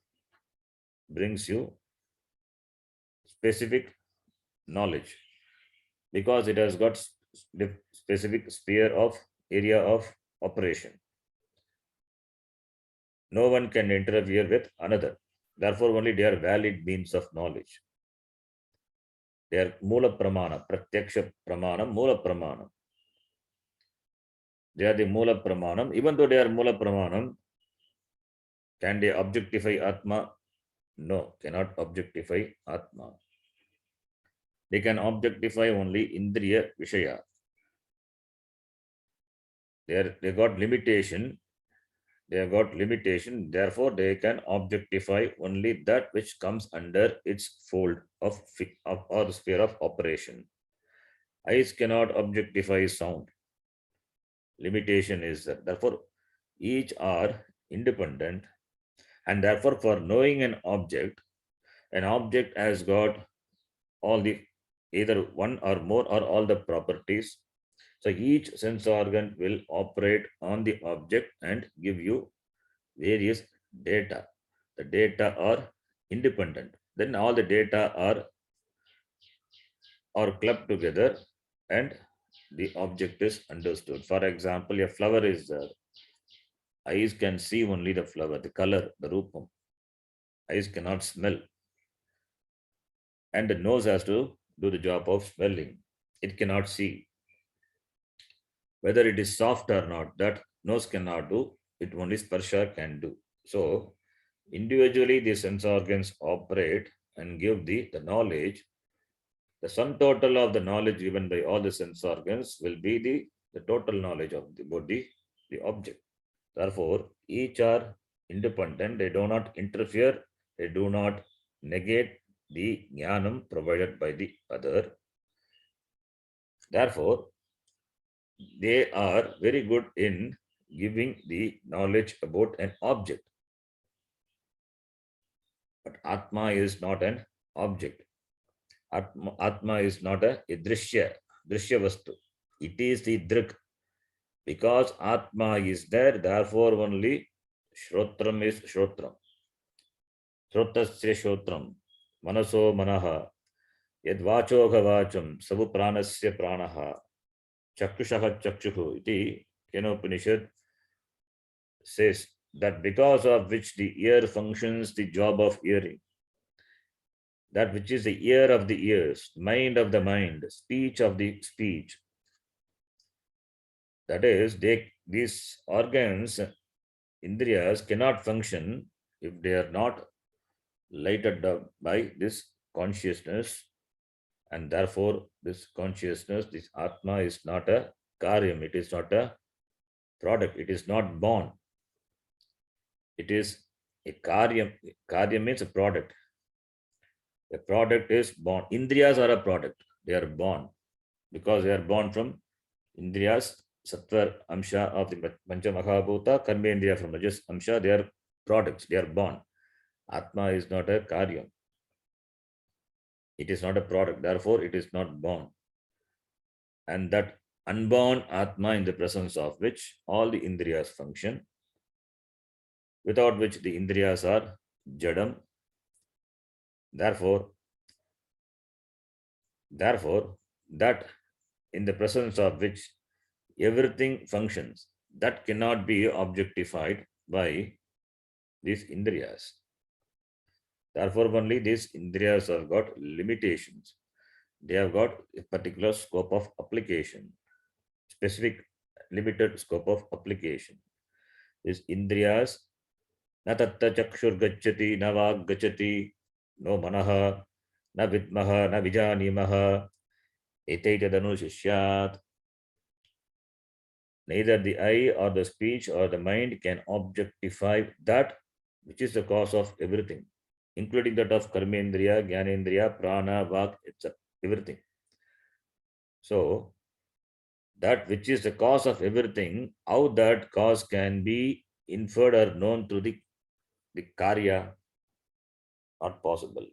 brings you specific knowledge because it has got specific sphere of area of operation. No one can interfere with another. Therefore, only they are valid means of knowledge. They are Mula Pramana, Pratyaksha Pramanam, Mula Pramanam. They are the Mula Pramanam. Even though they are Mula Pramanam, can they objectify Atma? No, cannot objectify Atma. They can objectify only Indriya Vishaya. They got limitation. They have got limitation, therefore they can objectify only that which comes under its fold of or sphere of operation. Eyes cannot objectify sound. Limitation is that. Therefore, each are independent, and therefore, for knowing an object has got all the either one or more or all the properties. So each sense organ will operate on the object and give you various data. The data are independent. Then all the data are clubbed together and the object is understood. For example, a flower is there. Eyes can see only the flower, the color, the rupam. Eyes cannot smell. And the nose has to do the job of smelling. It cannot see. Whether it is soft or not, that nose cannot do. It only sparsha can do. So individually the sense organs operate and give the knowledge. The sum total of the knowledge given by all the sense organs will be the total knowledge of about the object. Therefore, each are independent, they do not interfere, they do not negate the jnanam provided by the other. Therefore, they are very good in giving the knowledge about an object. But Atma is not an object. Atma is not a drishya vastu. It is the drik. Because Atma is there, therefore only Shrotram is Shrotram. Shrotasya Shrotram. Manaso Manaha. Yadvachoga Vacham. Savu Pranasya Pranaha. Chakshushah Chakshuhu. Iti Kenopanishad says that because of which the ear functions the job of hearing. That which is the ear of the ears, mind of the mind, speech of the speech. That is, these organs, indriyas, cannot function if they are not lighted up by this consciousness. And therefore, this consciousness, this Atma is not a karyam, it is not a product, it is not born. It is a karyam. Karyam means a product. A product is born. Indriyas are a product. They are born because they are born from Indriyas, Sattva Amsha of the Pancha Mahabhuta, Karmendriya from Rajas Amsha. They are products. They are born. Atma is not a karyam. It is not a product. Therefore, it is not born. And that unborn Atma, in the presence of which all the Indriyas function, without which the Indriyas are Jadam. Therefore, that in the presence of which everything functions, that cannot be objectified by these Indriyas. Therefore, only these Indriyas have got limitations. They have got a particular scope of application, specific limited scope of application. These Indriyas, na tatta chakshur gacchati, na vag gacchati, no manaha, na vidmaha, na vijanimaha, etaitadanushishyaat. Neither the eye or the speech or the mind can objectify that which is the cause of everything, including that of karmendriya, jnanendriya, prana, vak, etc. Everything. So, that which is the cause of everything, how that cause can be inferred or known through the karya, not possible.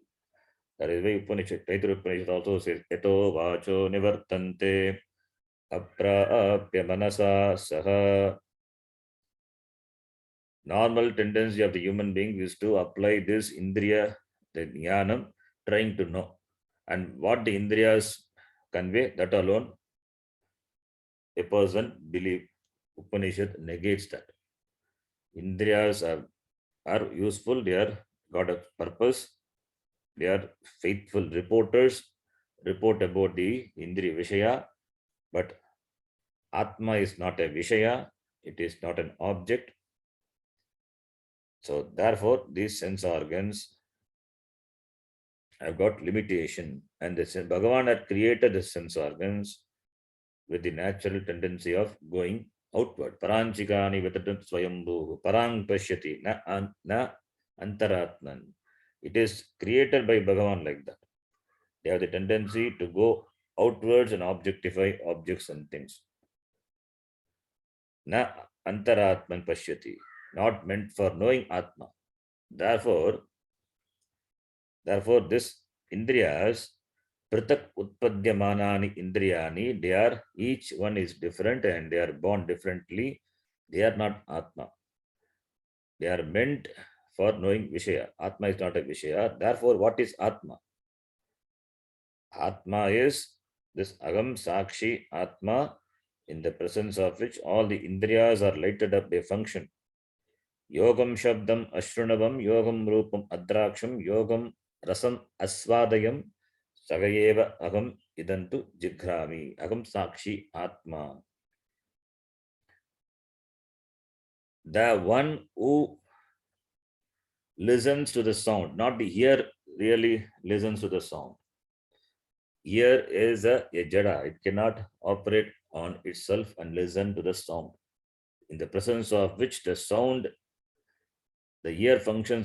That is why Upanishad, Taittiriya Upanishad also says, Eto vacho nivartante aprapya manasa saha. Normal tendency of the human being is to apply this indriya, the jnanam, trying to know. And what the indriyas convey, that alone a person believe. Upanishad negates that. Indriyas are useful, they are got a purpose, they are faithful reporters, report about the Indriya Vishaya, but Atma is not a Vishaya, it is not an object. So therefore, these sense organs have got limitation, and the Bhagavan had created the sense organs with the natural tendency of going outward. Paranchikani Vitatut Swayambhu. Parang Pashyati. Na Antaratman. It is created by Bhagavan like that. They have the tendency to go outwards and objectify objects and things. Na Antaratman Pashyati. Not meant for knowing Atma. Therefore, this Indriyas, Pratak Utpadyamanani Indriyani, they are, each one is different and they are born differently. They are not Atma. They are meant for knowing Vishaya. Atma is not a Vishaya. Therefore, what is Atma? Atma is this Agam Sakshi Atma, in the presence of which all the Indriyas are lighted up, they function. Yogam Shabdam Ashrunavam, Yogam Rupam Adraksham, Yogam Rasam Aswadayam, Sagayeva Agam Idantu Jigrami. Agam Sakshi Atma. The one who listens to the sound, not the ear really listens to the sound. Ear is a jada, it cannot operate on itself and listen to the sound. In the presence of which the sound, the ear function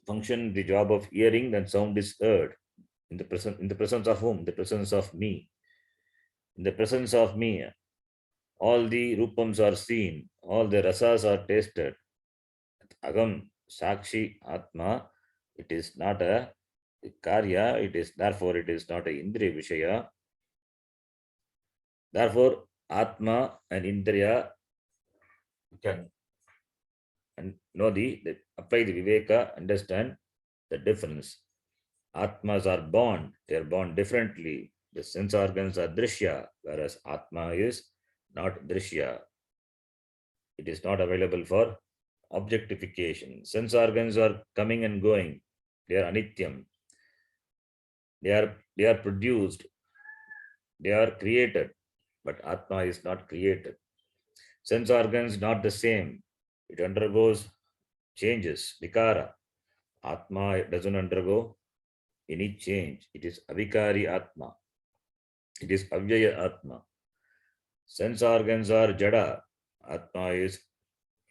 the job of hearing, then sound is heard. In the presence of whom? The presence of me. In the presence of me, all the rupams are seen, all the rasas are tasted. Agam Sakshi Atma, it is not a karya, it is therefore it is not a Indriya Vishaya. Therefore, Atma and Indriya can know apply the Viveka, understand the difference. Atmas are born, they are born differently. The sense organs are Drishya, whereas Atma is not Drishya. It is not available for objectification. Sense organs are coming and going. They are anityam. They are produced. They are created, but Atma is not created. Sense organs not the same. It undergoes changes, vikara. Atma doesn't undergo any change. It is avikari Atma. It is avyaya Atma. Sense organs are jada. Atma is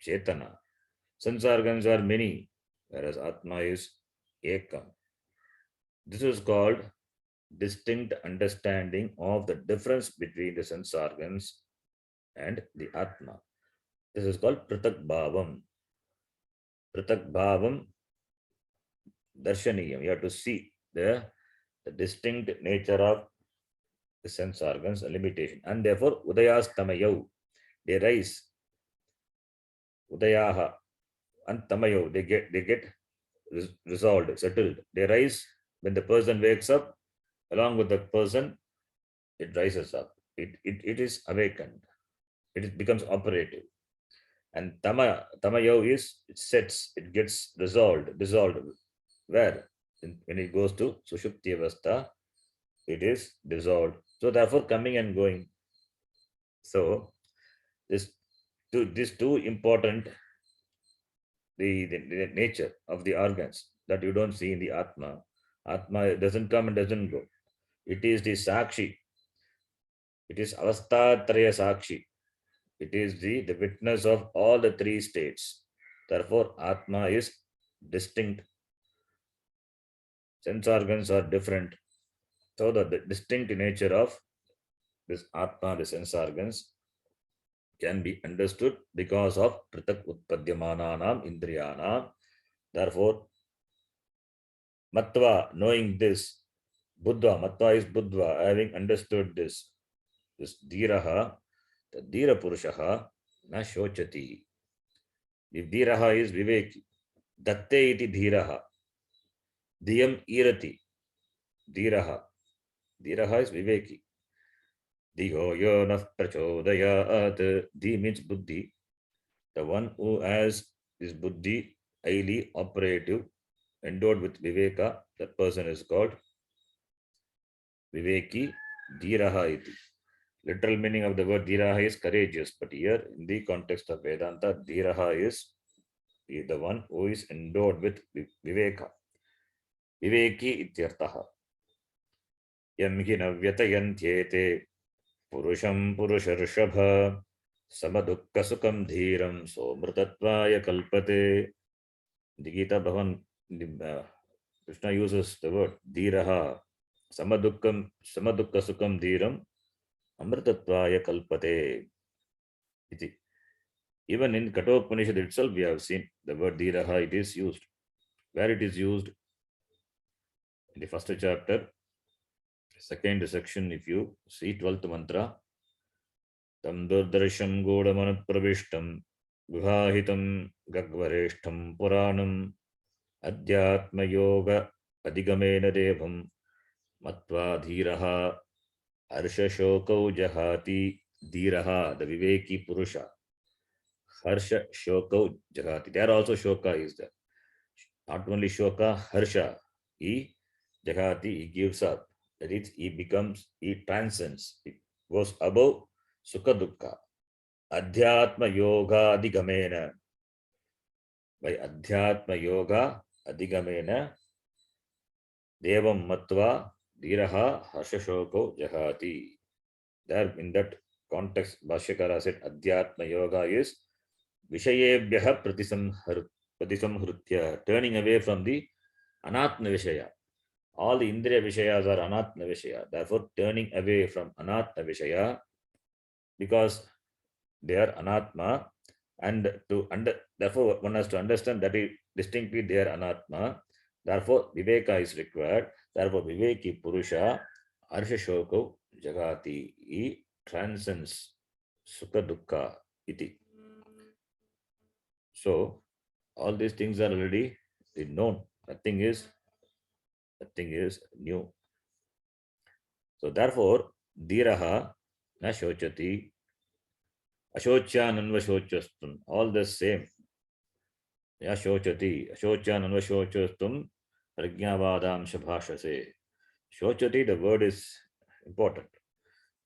chetana. Sense organs are many, whereas Atma is ekam. This is called distinct understanding of the difference between the sense organs and the Atma. This is called Pratak Bhavam. Pratak Bhavam Darshaniyam. You have to see the distinct nature of the sense organs, a limitation. And therefore, Udayas Tamayav, they rise. Udayaha and Tamayav, they get resolved, settled. They rise when the person wakes up. Along with the person, it rises up. It is awakened. It becomes operative. And Tamayav is, it sets, it gets dissolved. Where? When it goes to Sushupti Avastha, it is dissolved. So therefore, coming and going. So these two important, the nature of the organs that you don't see in the Atma. Atma doesn't come and doesn't go. It is the Sakshi. It is Avastatraya Sakshi. It is the witness of all the three states. Therefore, Atma is distinct. Sense organs are different. So the distinct nature of this Atma, the sense organs, can be understood because of Pratak Utpadyamananam Indriyanam. Therefore, Matva, knowing this, Buddha, Matva is Buddha, having understood this Dhiraha, the Dhira Purushaha, na Shochati. The Dhiraha is Viveki. Datte iti Dhiraha. Diyam Irati. Dhiraha. Dhiraha is Viveki. Diho Yonah Prachodayat. Di means Buddhi. The one who has this Buddhi highly operative, endowed with Viveka, that person is called Viveki Dhiraha iti. Literal meaning of the word Dhiraha is courageous, but here in the context of Vedanta, Dhiraha is the one who is endowed with Viveka. Viveki ityartaha. Yamhi navyatayantyete purusham purusharushabha समदुःखसुखं धीरं सोमृतत्वाय कल्पते. The Gita Bhavan, Krishna uses the word dhiraha, samadukka sukham dhiram, amritatvaya kalpate. Iti. Even in Kathopanishad itself, we have seen the word dhiraha, it is used. Where it is used? In the first chapter, second section, if you see 12th mantra, tam durdarsham godamanapravishtam, vivahitam gagvareshtam puranam, adhyatma yoga adigamena devam, matva dhiraha harsha shokau jahati. Dhiraha, the viveki purusha, harsha shokau jahati. There also shoka is there. Not only shoka, harsha, he jahati, he gives up. That is, he transcends, he goes above sukha dukkha. Adhyatma yoga adigamena. By adhyatma yoga adigamena, devam matva dhiraha harsha shokau jahati. There, in that context, Bhashyakara said Adhyatma Yoga is Vishayebhyaha Pratisamhrutya, turning away from the Anatma Vishaya. All the Indriya Vishayas are Anatma Vishaya. Therefore, turning away from Anatma Vishaya, because they are Anatma, and therefore one has to understand that distinctly they are Anatma. Therefore, Viveka is required. Therefore, Viveki Purusha Harsha Shoko Jagati, he transcends Sukha Dukkha iti. So all these things are already known. Nothing is new. So therefore, dhiraha na shochati, ashochan anvashochastum, all the same. Ya shochati, ashochan anvashochastum, prajnavadam shabhashase. Shochati, the word is important.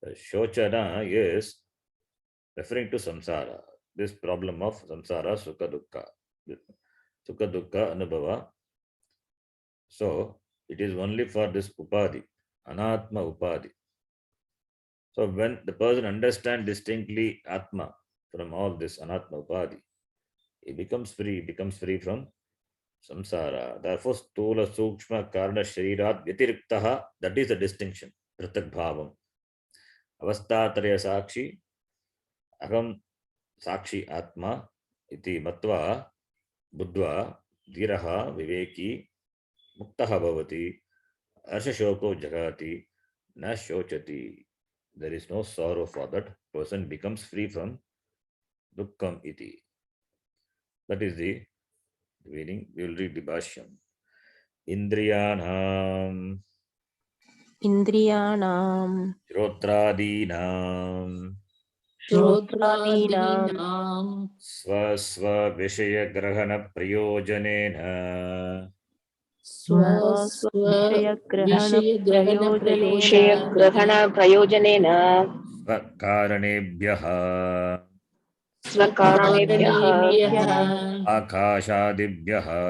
Shochana is referring to samsara, this problem of samsara, sukha dukkha. Sukha dukkha anubhava. So it is only for this upadhi, anatma upadhi. So when the person understands distinctly atma from all this anatma upadhi, he becomes free from samsara. Therefore, stula sukshma karna sharirat vyatiriktaha, that is the distinction, pratak bhavam. Avastatraya sakshi, aham sakshi atma iti matva buddhva dhiraha viveki muktaha bhavati harsha shoko jagati na shochati. There is no sorrow for that person, becomes free from dukkham iti. That is the meaning. We will read the Bhashyam. Indriyanam Shrotraadinam Shrotraadinam Swasva Vishaya Grahana Prayojanena Vishaya Grahana Prayojanena Svakaranebhyaha Svakaranebhyaha Akashadibhyaha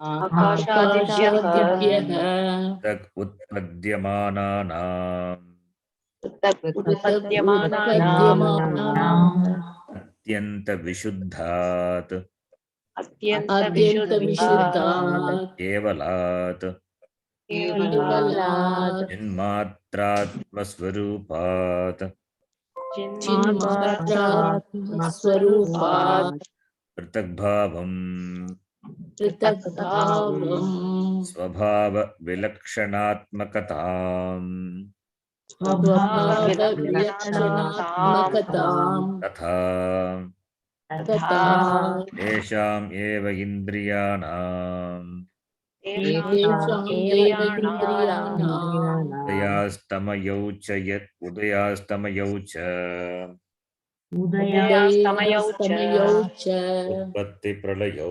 Akashadibhyaha Tak Utpadyamananam Utpadyamanam Atyanta Vishuddhat Adyanta Vishuddhat Kevalat Kevalat Jinmatratma Swarupat Chinmatra Swarupat Pratakbhavam Pritakbhavam Swabhava Vilakshanatmakatam Svabhava Vilakshanatmakatam Tatha Tata Tesham Eva Indriyanam Tesham Eva Indriyanam Udayastamayocha Udayastamayaucha Utpatti Pralayo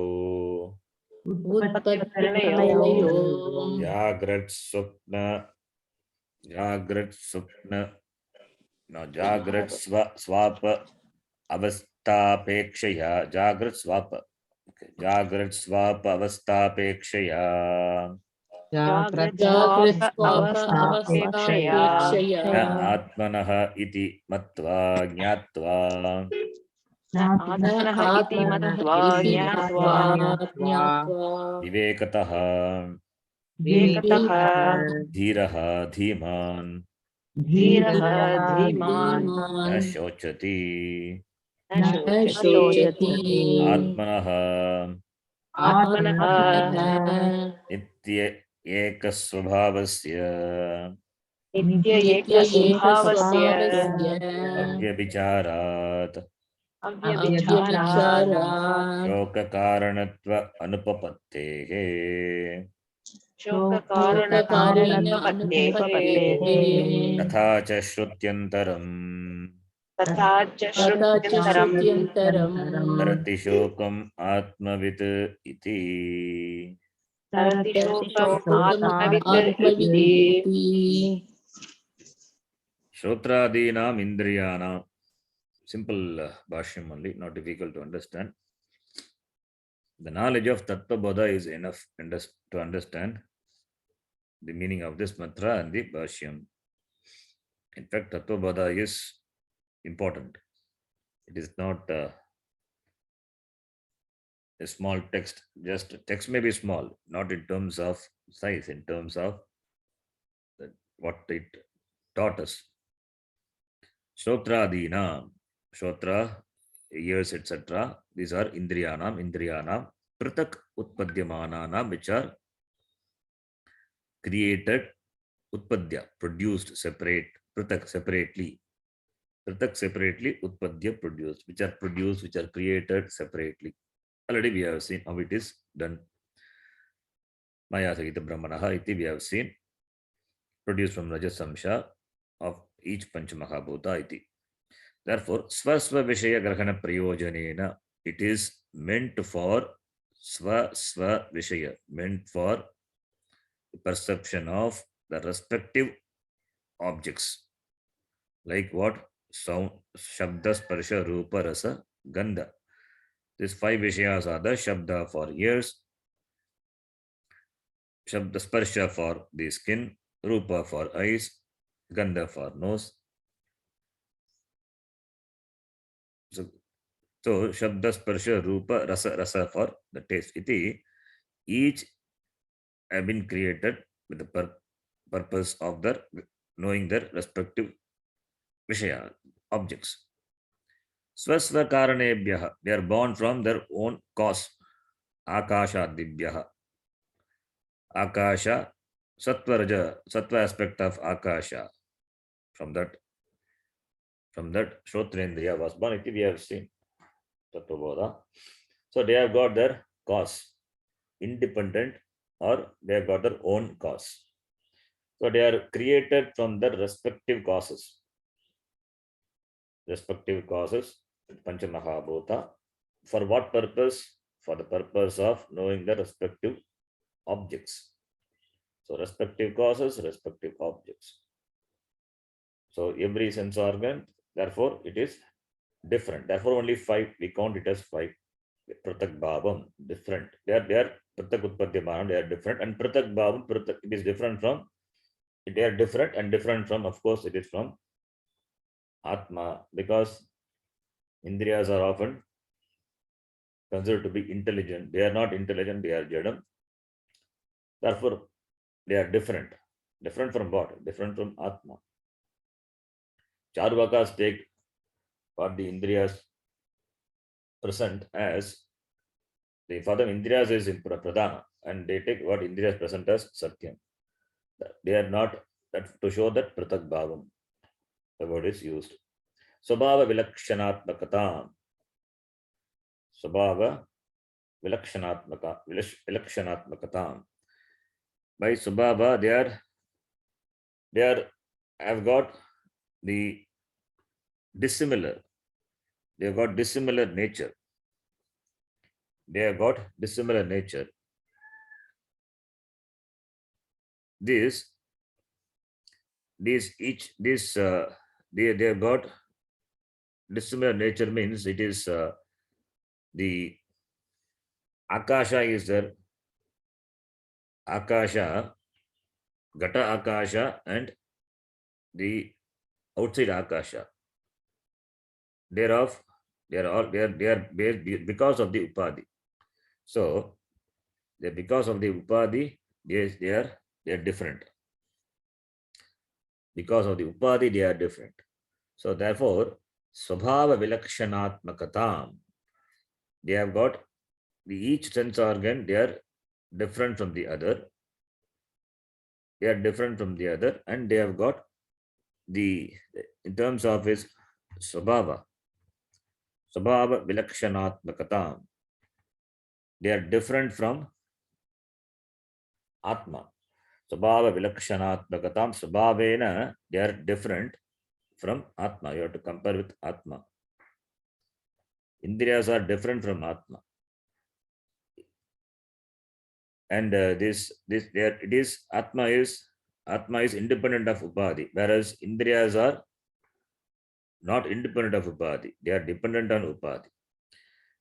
Utpatti Pralayo Jagrat Swapa Avastapekshaya Jagrat Swapa Avastapekshaya जाग्रत्स्वाप अवस्थापेक्षया अवस्थापेक्षया न आत्मनः इति मत्वा ज्ञात्वा न न आत्मनः इति आत्मनः मत्वा इति ज्ञात्वा ज्ञात्वा विवेकतः विवेकतः धीरः धीमान् धीरः धीमान् न धीमान् शोचति न न शोचति आत्मनः आत्मनः नित्य एकस्वभावस्य नित्य नित्य एकस्वभावस्य एकस्वभावस्य अव्यभिचारात् अव्यभिचारात् अव्यभिचारात् शोककारणत्व अनुपपत्तेः शोककारेण शोककारणत्वनुपपत्तेः अनुपपत्तेः तथा च श्रुत्यन्तरम् तथा च तथा च श्रुत्यन्तरम् श्रुत्यन्तरम् तरति शोकम् आत्मवित् इति तरति शोकम् शोकम् आत्मवित् आत्मवित् इति इति श्रोत्रादीनाम् इन्द्रियाणाम् simple bhashyam only, not difficult to understand. The knowledge of Tattva Bodha is enough to understand the meaning of this mantra and the bhashyam. In fact, Tattva Bodha is important. It is not a small text. Just text may be small, not in terms of size, in terms of what it taught us. Shotradina, Shotra, ears, etc. These are Indriyanam, Pratak Utpadyamananam, which are created, Utpadya, produced separate, Pratak separately. Pratak separately, Utpadya produced, which are produced, which are created separately. Already we have seen how it is done. Maya Sagita Brahmanaha iti we have seen, produced from Rajasamsha of each Panchamahabhuta iti. Therefore, Swasva Vishaya Grahana Prayojanena, it is meant for Swa Vishaya, meant for the perception of the respective objects. Like what? Sound, Shabda, Sparsha, Rupa, Rasa, Gandha. These five Vishayas are the Shabda for ears, Shabda Sparsha for the skin, Rupa for eyes, Gandha for nose. So Shabda, Sparsha, Rupa, Rasa for the taste. Iti, each have been created with the purpose of their knowing their respective Vishaya, objects. Swasva Karanebhyaha, they are born from their own cause. Akashadibhyaha. Akasha, Sattva aspect of Akasha. From that Shrotrendriya was born. We have seen Tattva Bodha. So they have got their cause, independent, or they have got their own cause. So they are created from their respective causes. Panchamahabhuta. For what purpose? For the purpose of knowing the respective objects. So respective causes, respective objects. So every sense organ, therefore it is different. Therefore only five, we count it as five. Pratak Bhavam, different. They are Pratak Utpadyamanam, they are different. And Pratak Bhavam, it is different from, they are different and different from, of course, it is from Atma, because Indriyas are often considered to be intelligent. They are not intelligent, they are Jadam. Therefore, they are different. Different from what? Different from Atma. Charvakas take what the Indriyas present as, for them Indriyas is Pradhana, and they take what Indriyas present as Satyam. They are not, that to show that Pratak Bhavam, the word is used. Swabhava Vilakshanatmakatam. Swabhava Vilakshanatmakatam. By Swabhava, they have got the dissimilar. They have got dissimilar nature. They have got dissimilar nature. They have got dissimilar nature means it is the Akasha is there. Akasha Gata Akasha and the outside Akasha. Thereof, they are based because of the Upadhi. So because of the Upadhi, they are different. Because of the Upadhi, they are different. So therefore, Swabhava Vilakshanatmakatam, they have got each sense organ, they are different from the other. They are different from the other, and they have got the, in terms of his Swabhava Vilakshanatmakatam, they are different from Atma. Swabhava Vilakshanatmakatam, Swabhavena, they are different from Atma. You have to compare with Atma. Indriyas are different from Atma. And it is Atma is independent of Upadhi, whereas Indriyas are not independent of Upadhi. They are dependent on Upadhi.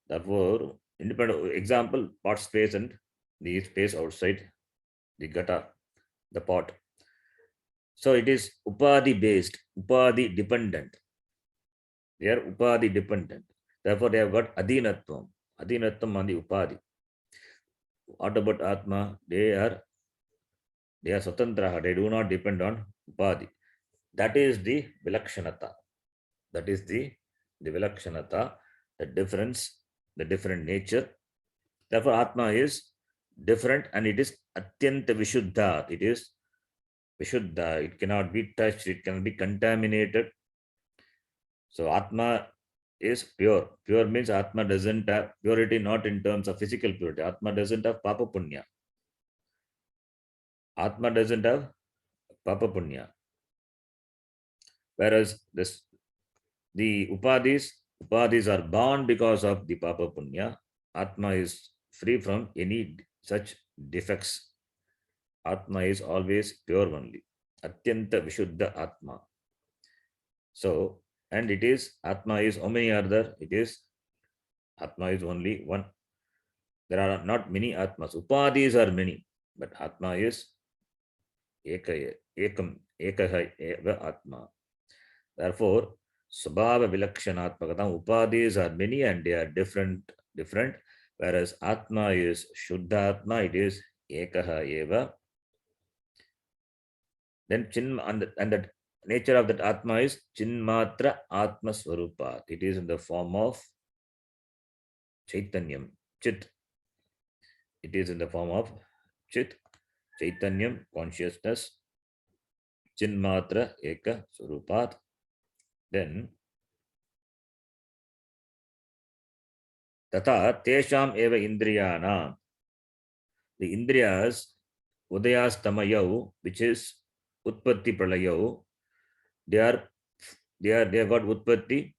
Therefore, independent example, pot space and the space outside the gata, the pot. So it is Upadhi based, Upadhi dependent. They are Upadhi dependent. Therefore, they have got Adhinatvam. Adhinatvam on the Upadhi. What about Atma? They are Swatantraha. They do not depend on Upadhi. That is the Vilakshanata. That is the Vilakshanata, the difference, the different nature. Therefore, Atma is different and it is Atyanta Vishuddha. It is Vishuddha. It cannot be touched. It cannot be contaminated. So Atma is pure. Pure means Atma doesn't have purity, not in terms of physical purity. Atma doesn't have Papa Punya. Atma doesn't have Papa Punya. Whereas the Upadhis are born because of the Papa Punya. Atma is free from any such defects. Atma is always pure only. Atyanta Vishuddha Atma. So, and it is, Atma is, how many are there? It is, Atma is only one. There are not many Atmas. Upadhis are many, but Atma is Ekaha Eva Atma. Therefore, Swabhava Vilakshanatmakatam, Upadhis are many and they are different, whereas Atma is Shuddha Atma, it is Ekaha Eva. Then and the nature of that Atma is Chinmatra Atma Swarupat. It is in the form of Chaitanyam, Chit. It is in the form of Chit, Chaitanyam, consciousness, Chinmatra Eka Swarupat. Then Tata Tesham Eva Indriyana. The Indriyas, Udayastamayau, which is Utpatti Pralayau, they have got Utpatti,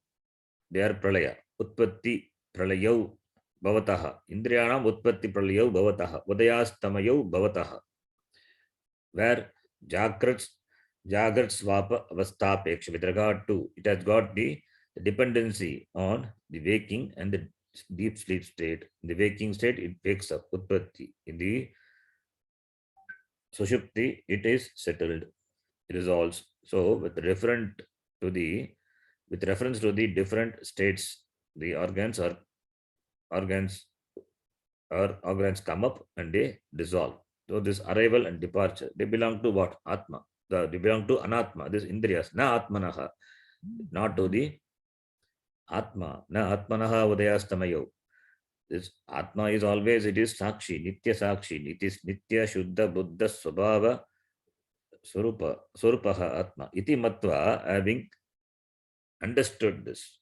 they are Pralaya. Utpatti Pralayau Bhavataha. Indriyanam Utpatti Pralayau Bhavataha. Udayastamayau Bhavataha. Where Jagrat Swapa Avastapeksha, with regard to, it has got the dependency on the waking and the deep sleep state. In the waking state, it wakes up, Utpatti. In the Sushupti, it is settled, resolves. So with reference to the different states, the organs come up and they dissolve. So this arrival and departure, they belong to what? Atma. They belong to Anatma, this Indriyas, na Atmanaha, not to the Atma, na Atmanaha Udayastamayo. This Atma is always, it is Sakshi, Nitya Sakshi, it is Nitya Shuddha Buddha Swabhava Swarupaha Atma. Iti Matva, having understood this.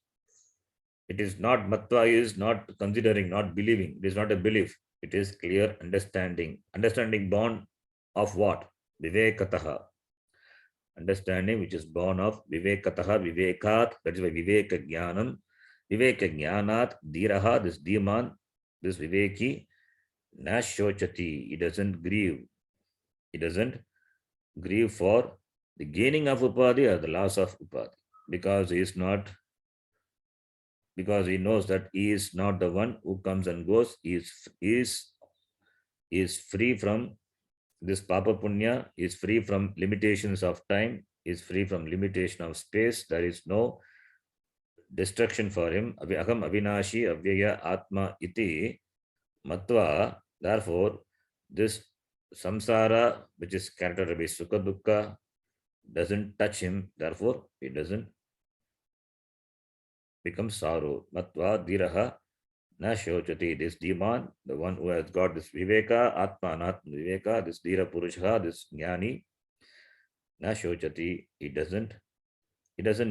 It is not, Matva is not considering, not believing. It is not a belief. It is clear understanding. Understanding born of what? Vivekataha. Understanding which is born of Vivekataha, Vivekat, that is why Viveka Jnanam. Viveka Jnanat, Dhiraha, this Dhiman, this Viveki, Nashochati, he doesn't grieve. He doesn't grieve for the gaining of Upadhi or the loss of Upadhi, because he knows that he is not the one who comes and goes. He is free from This Papa Punya is free from limitations of time, is free from limitation of space. There is no destruction for him. Aham avinashi avyaya atma iti matva. Therefore, this samsara, which is characterized by sukha dukkha, doesn't touch him. Therefore, it doesn't become sorrow. Matva diraha na shochati. This demon, the one who has got this viveka, atma anatma viveka, this dhira purusha, this jnani, na shochati. He doesn't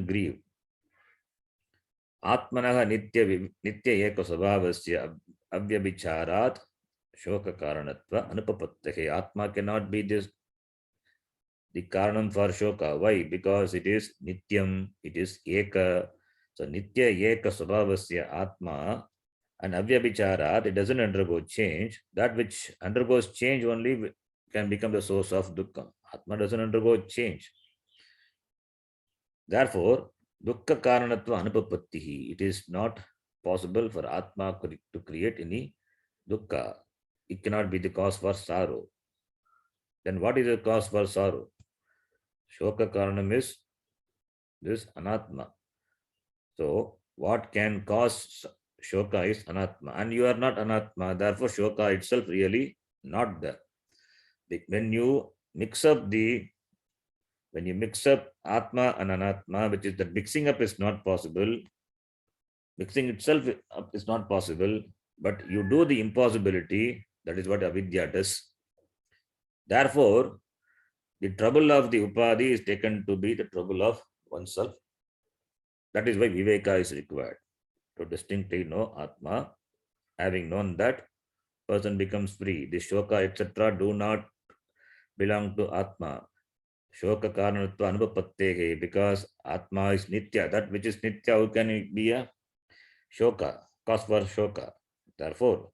grieve. Atmanah nitya eka svabhasya avyabhicharat shoka karanatva anupapattehe. Atma cannot be this the karanam for shoka. Why? Because it is nityam, it is eka. So nitya eka svabhasya atma and avyabhicharat, it doesn't undergo change. That which undergoes change only can become the source of dukkha. Atma doesn't undergo change. Therefore, dukkha karanatva anupapattihi. It is not possible for Atma to create any dukkha. It cannot be the cause for sorrow. Then what is the cause for sorrow? Shoka karanam is this anatma. So, what can cause shoka is anatma. And you are not anatma. Therefore, shoka itself really not there. When you mix up Atma and Anatma, which is the mixing up is not possible, mixing itself up is not possible, but you do the impossibility, that is what avidya does. Therefore, the trouble of the upadhi is taken to be the trouble of oneself. That is why viveka is required, to distinctly know Atma. Having known that, person becomes free. The shoka, etc. do not belong to Atma. Shoka karanatva anupapattehe, because Atma is nitya. That which is nitya, how can it be a shoka, cause for shoka? Therefore,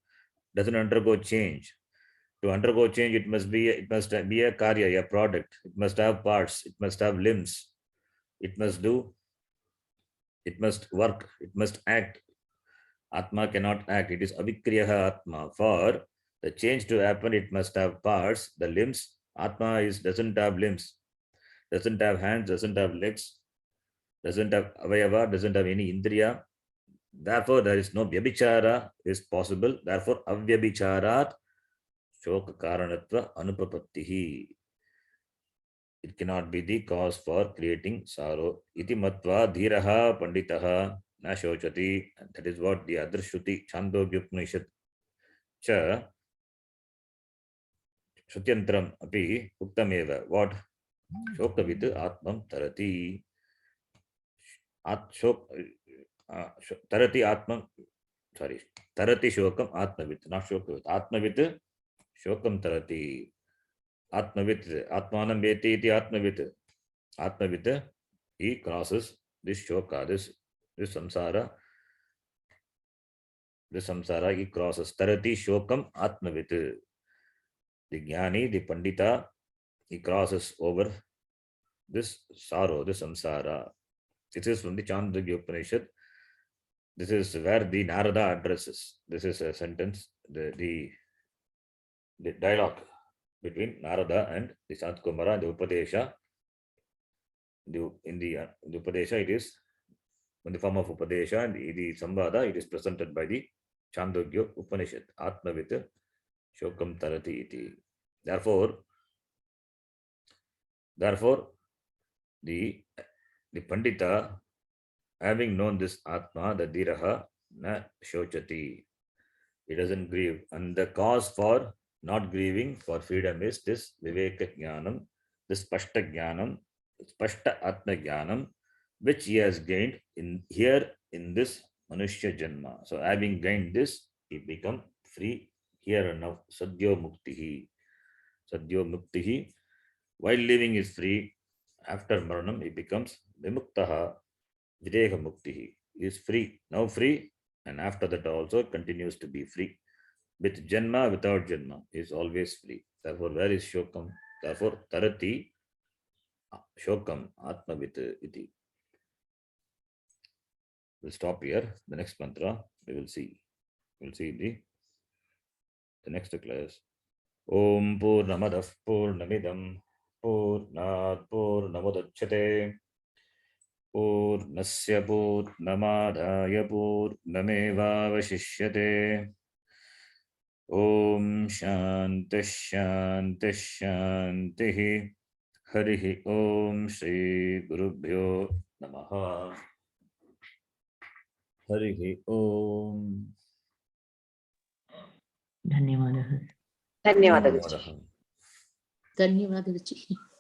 doesn't undergo change. To undergo change, it must be a karya, a product. It must have parts. It must have limbs. It must do. It must work. It must act. Atma cannot act. It is avikriyaha Atma. For the change to happen, it must have parts, the limbs. Atma doesn't have limbs, doesn't have hands, doesn't have legs, doesn't have avayava, doesn't have any indriya. Therefore, there is no vyabhichara is possible. Therefore, avyabhicharat shoka karanatva anupapattihi. It cannot be the cause for creating sorrow. Iti matva dhiraha panditaha na shochati. That is what the other Shruti, Chandogya Upanishad cha Shrutyantram api uktameva. What? Shokavid atmam tarati. Tarati atmam, sorry, tarati shokam atmavit, not shokavit. Atmavit shokam tarati. Atmavit, atmanam veti iti atmavit. Atmavit, he crosses this shoka, this samsara. This samsara he crosses. Tarati shokam atmavit. The jnani, the pandita, he crosses over this sorrow, this samsara. This is from the Chandogya Upanishad. This is where the Narada addresses. This is a sentence, the dialogue between Narada and the Sant Kumara, the Upadesha. In the Upadesha, it is in the form of Upadesha, and the Samvada, it is presented by the Chandogya Upanishad. Atmavit shokam tarati iti. Therefore, the Pandita, having known this Atma, the Dhiraha, na shochati. He doesn't grieve. And the cause for not grieving for freedom is this Viveka Jnanam, this Spashta Jnanam, Spashta Atma Jnanam, which he has gained in this Manushya Janma. So having gained this, he become free here and now. Sadhyo Muktihi. Sadhyo Muktihi. While living is free, after Maranam, he becomes Vimuktaha. Videha Muktihi is free, now free, and after that also continues to be free. With Janma, without Janma, is always free. Therefore, where is Shokam? Therefore, Tarati Shokam Atmavit iti. We'll stop here. The next mantra we will see. We'll see the next class. Om Purnamadah Purnamidam Purnat Purnamudachyate Purnasya Purnamadaya Purnamevavashishyate. Om Shanti Shanti Shanti. Harihi Om Shri Gurubhyo Namaha. Harihi Om. ಧನ್ಯವಾದಗಳು. ಧನ್ಯವಾದಗಳು. ಧನ್ಯವಾದಗಳು.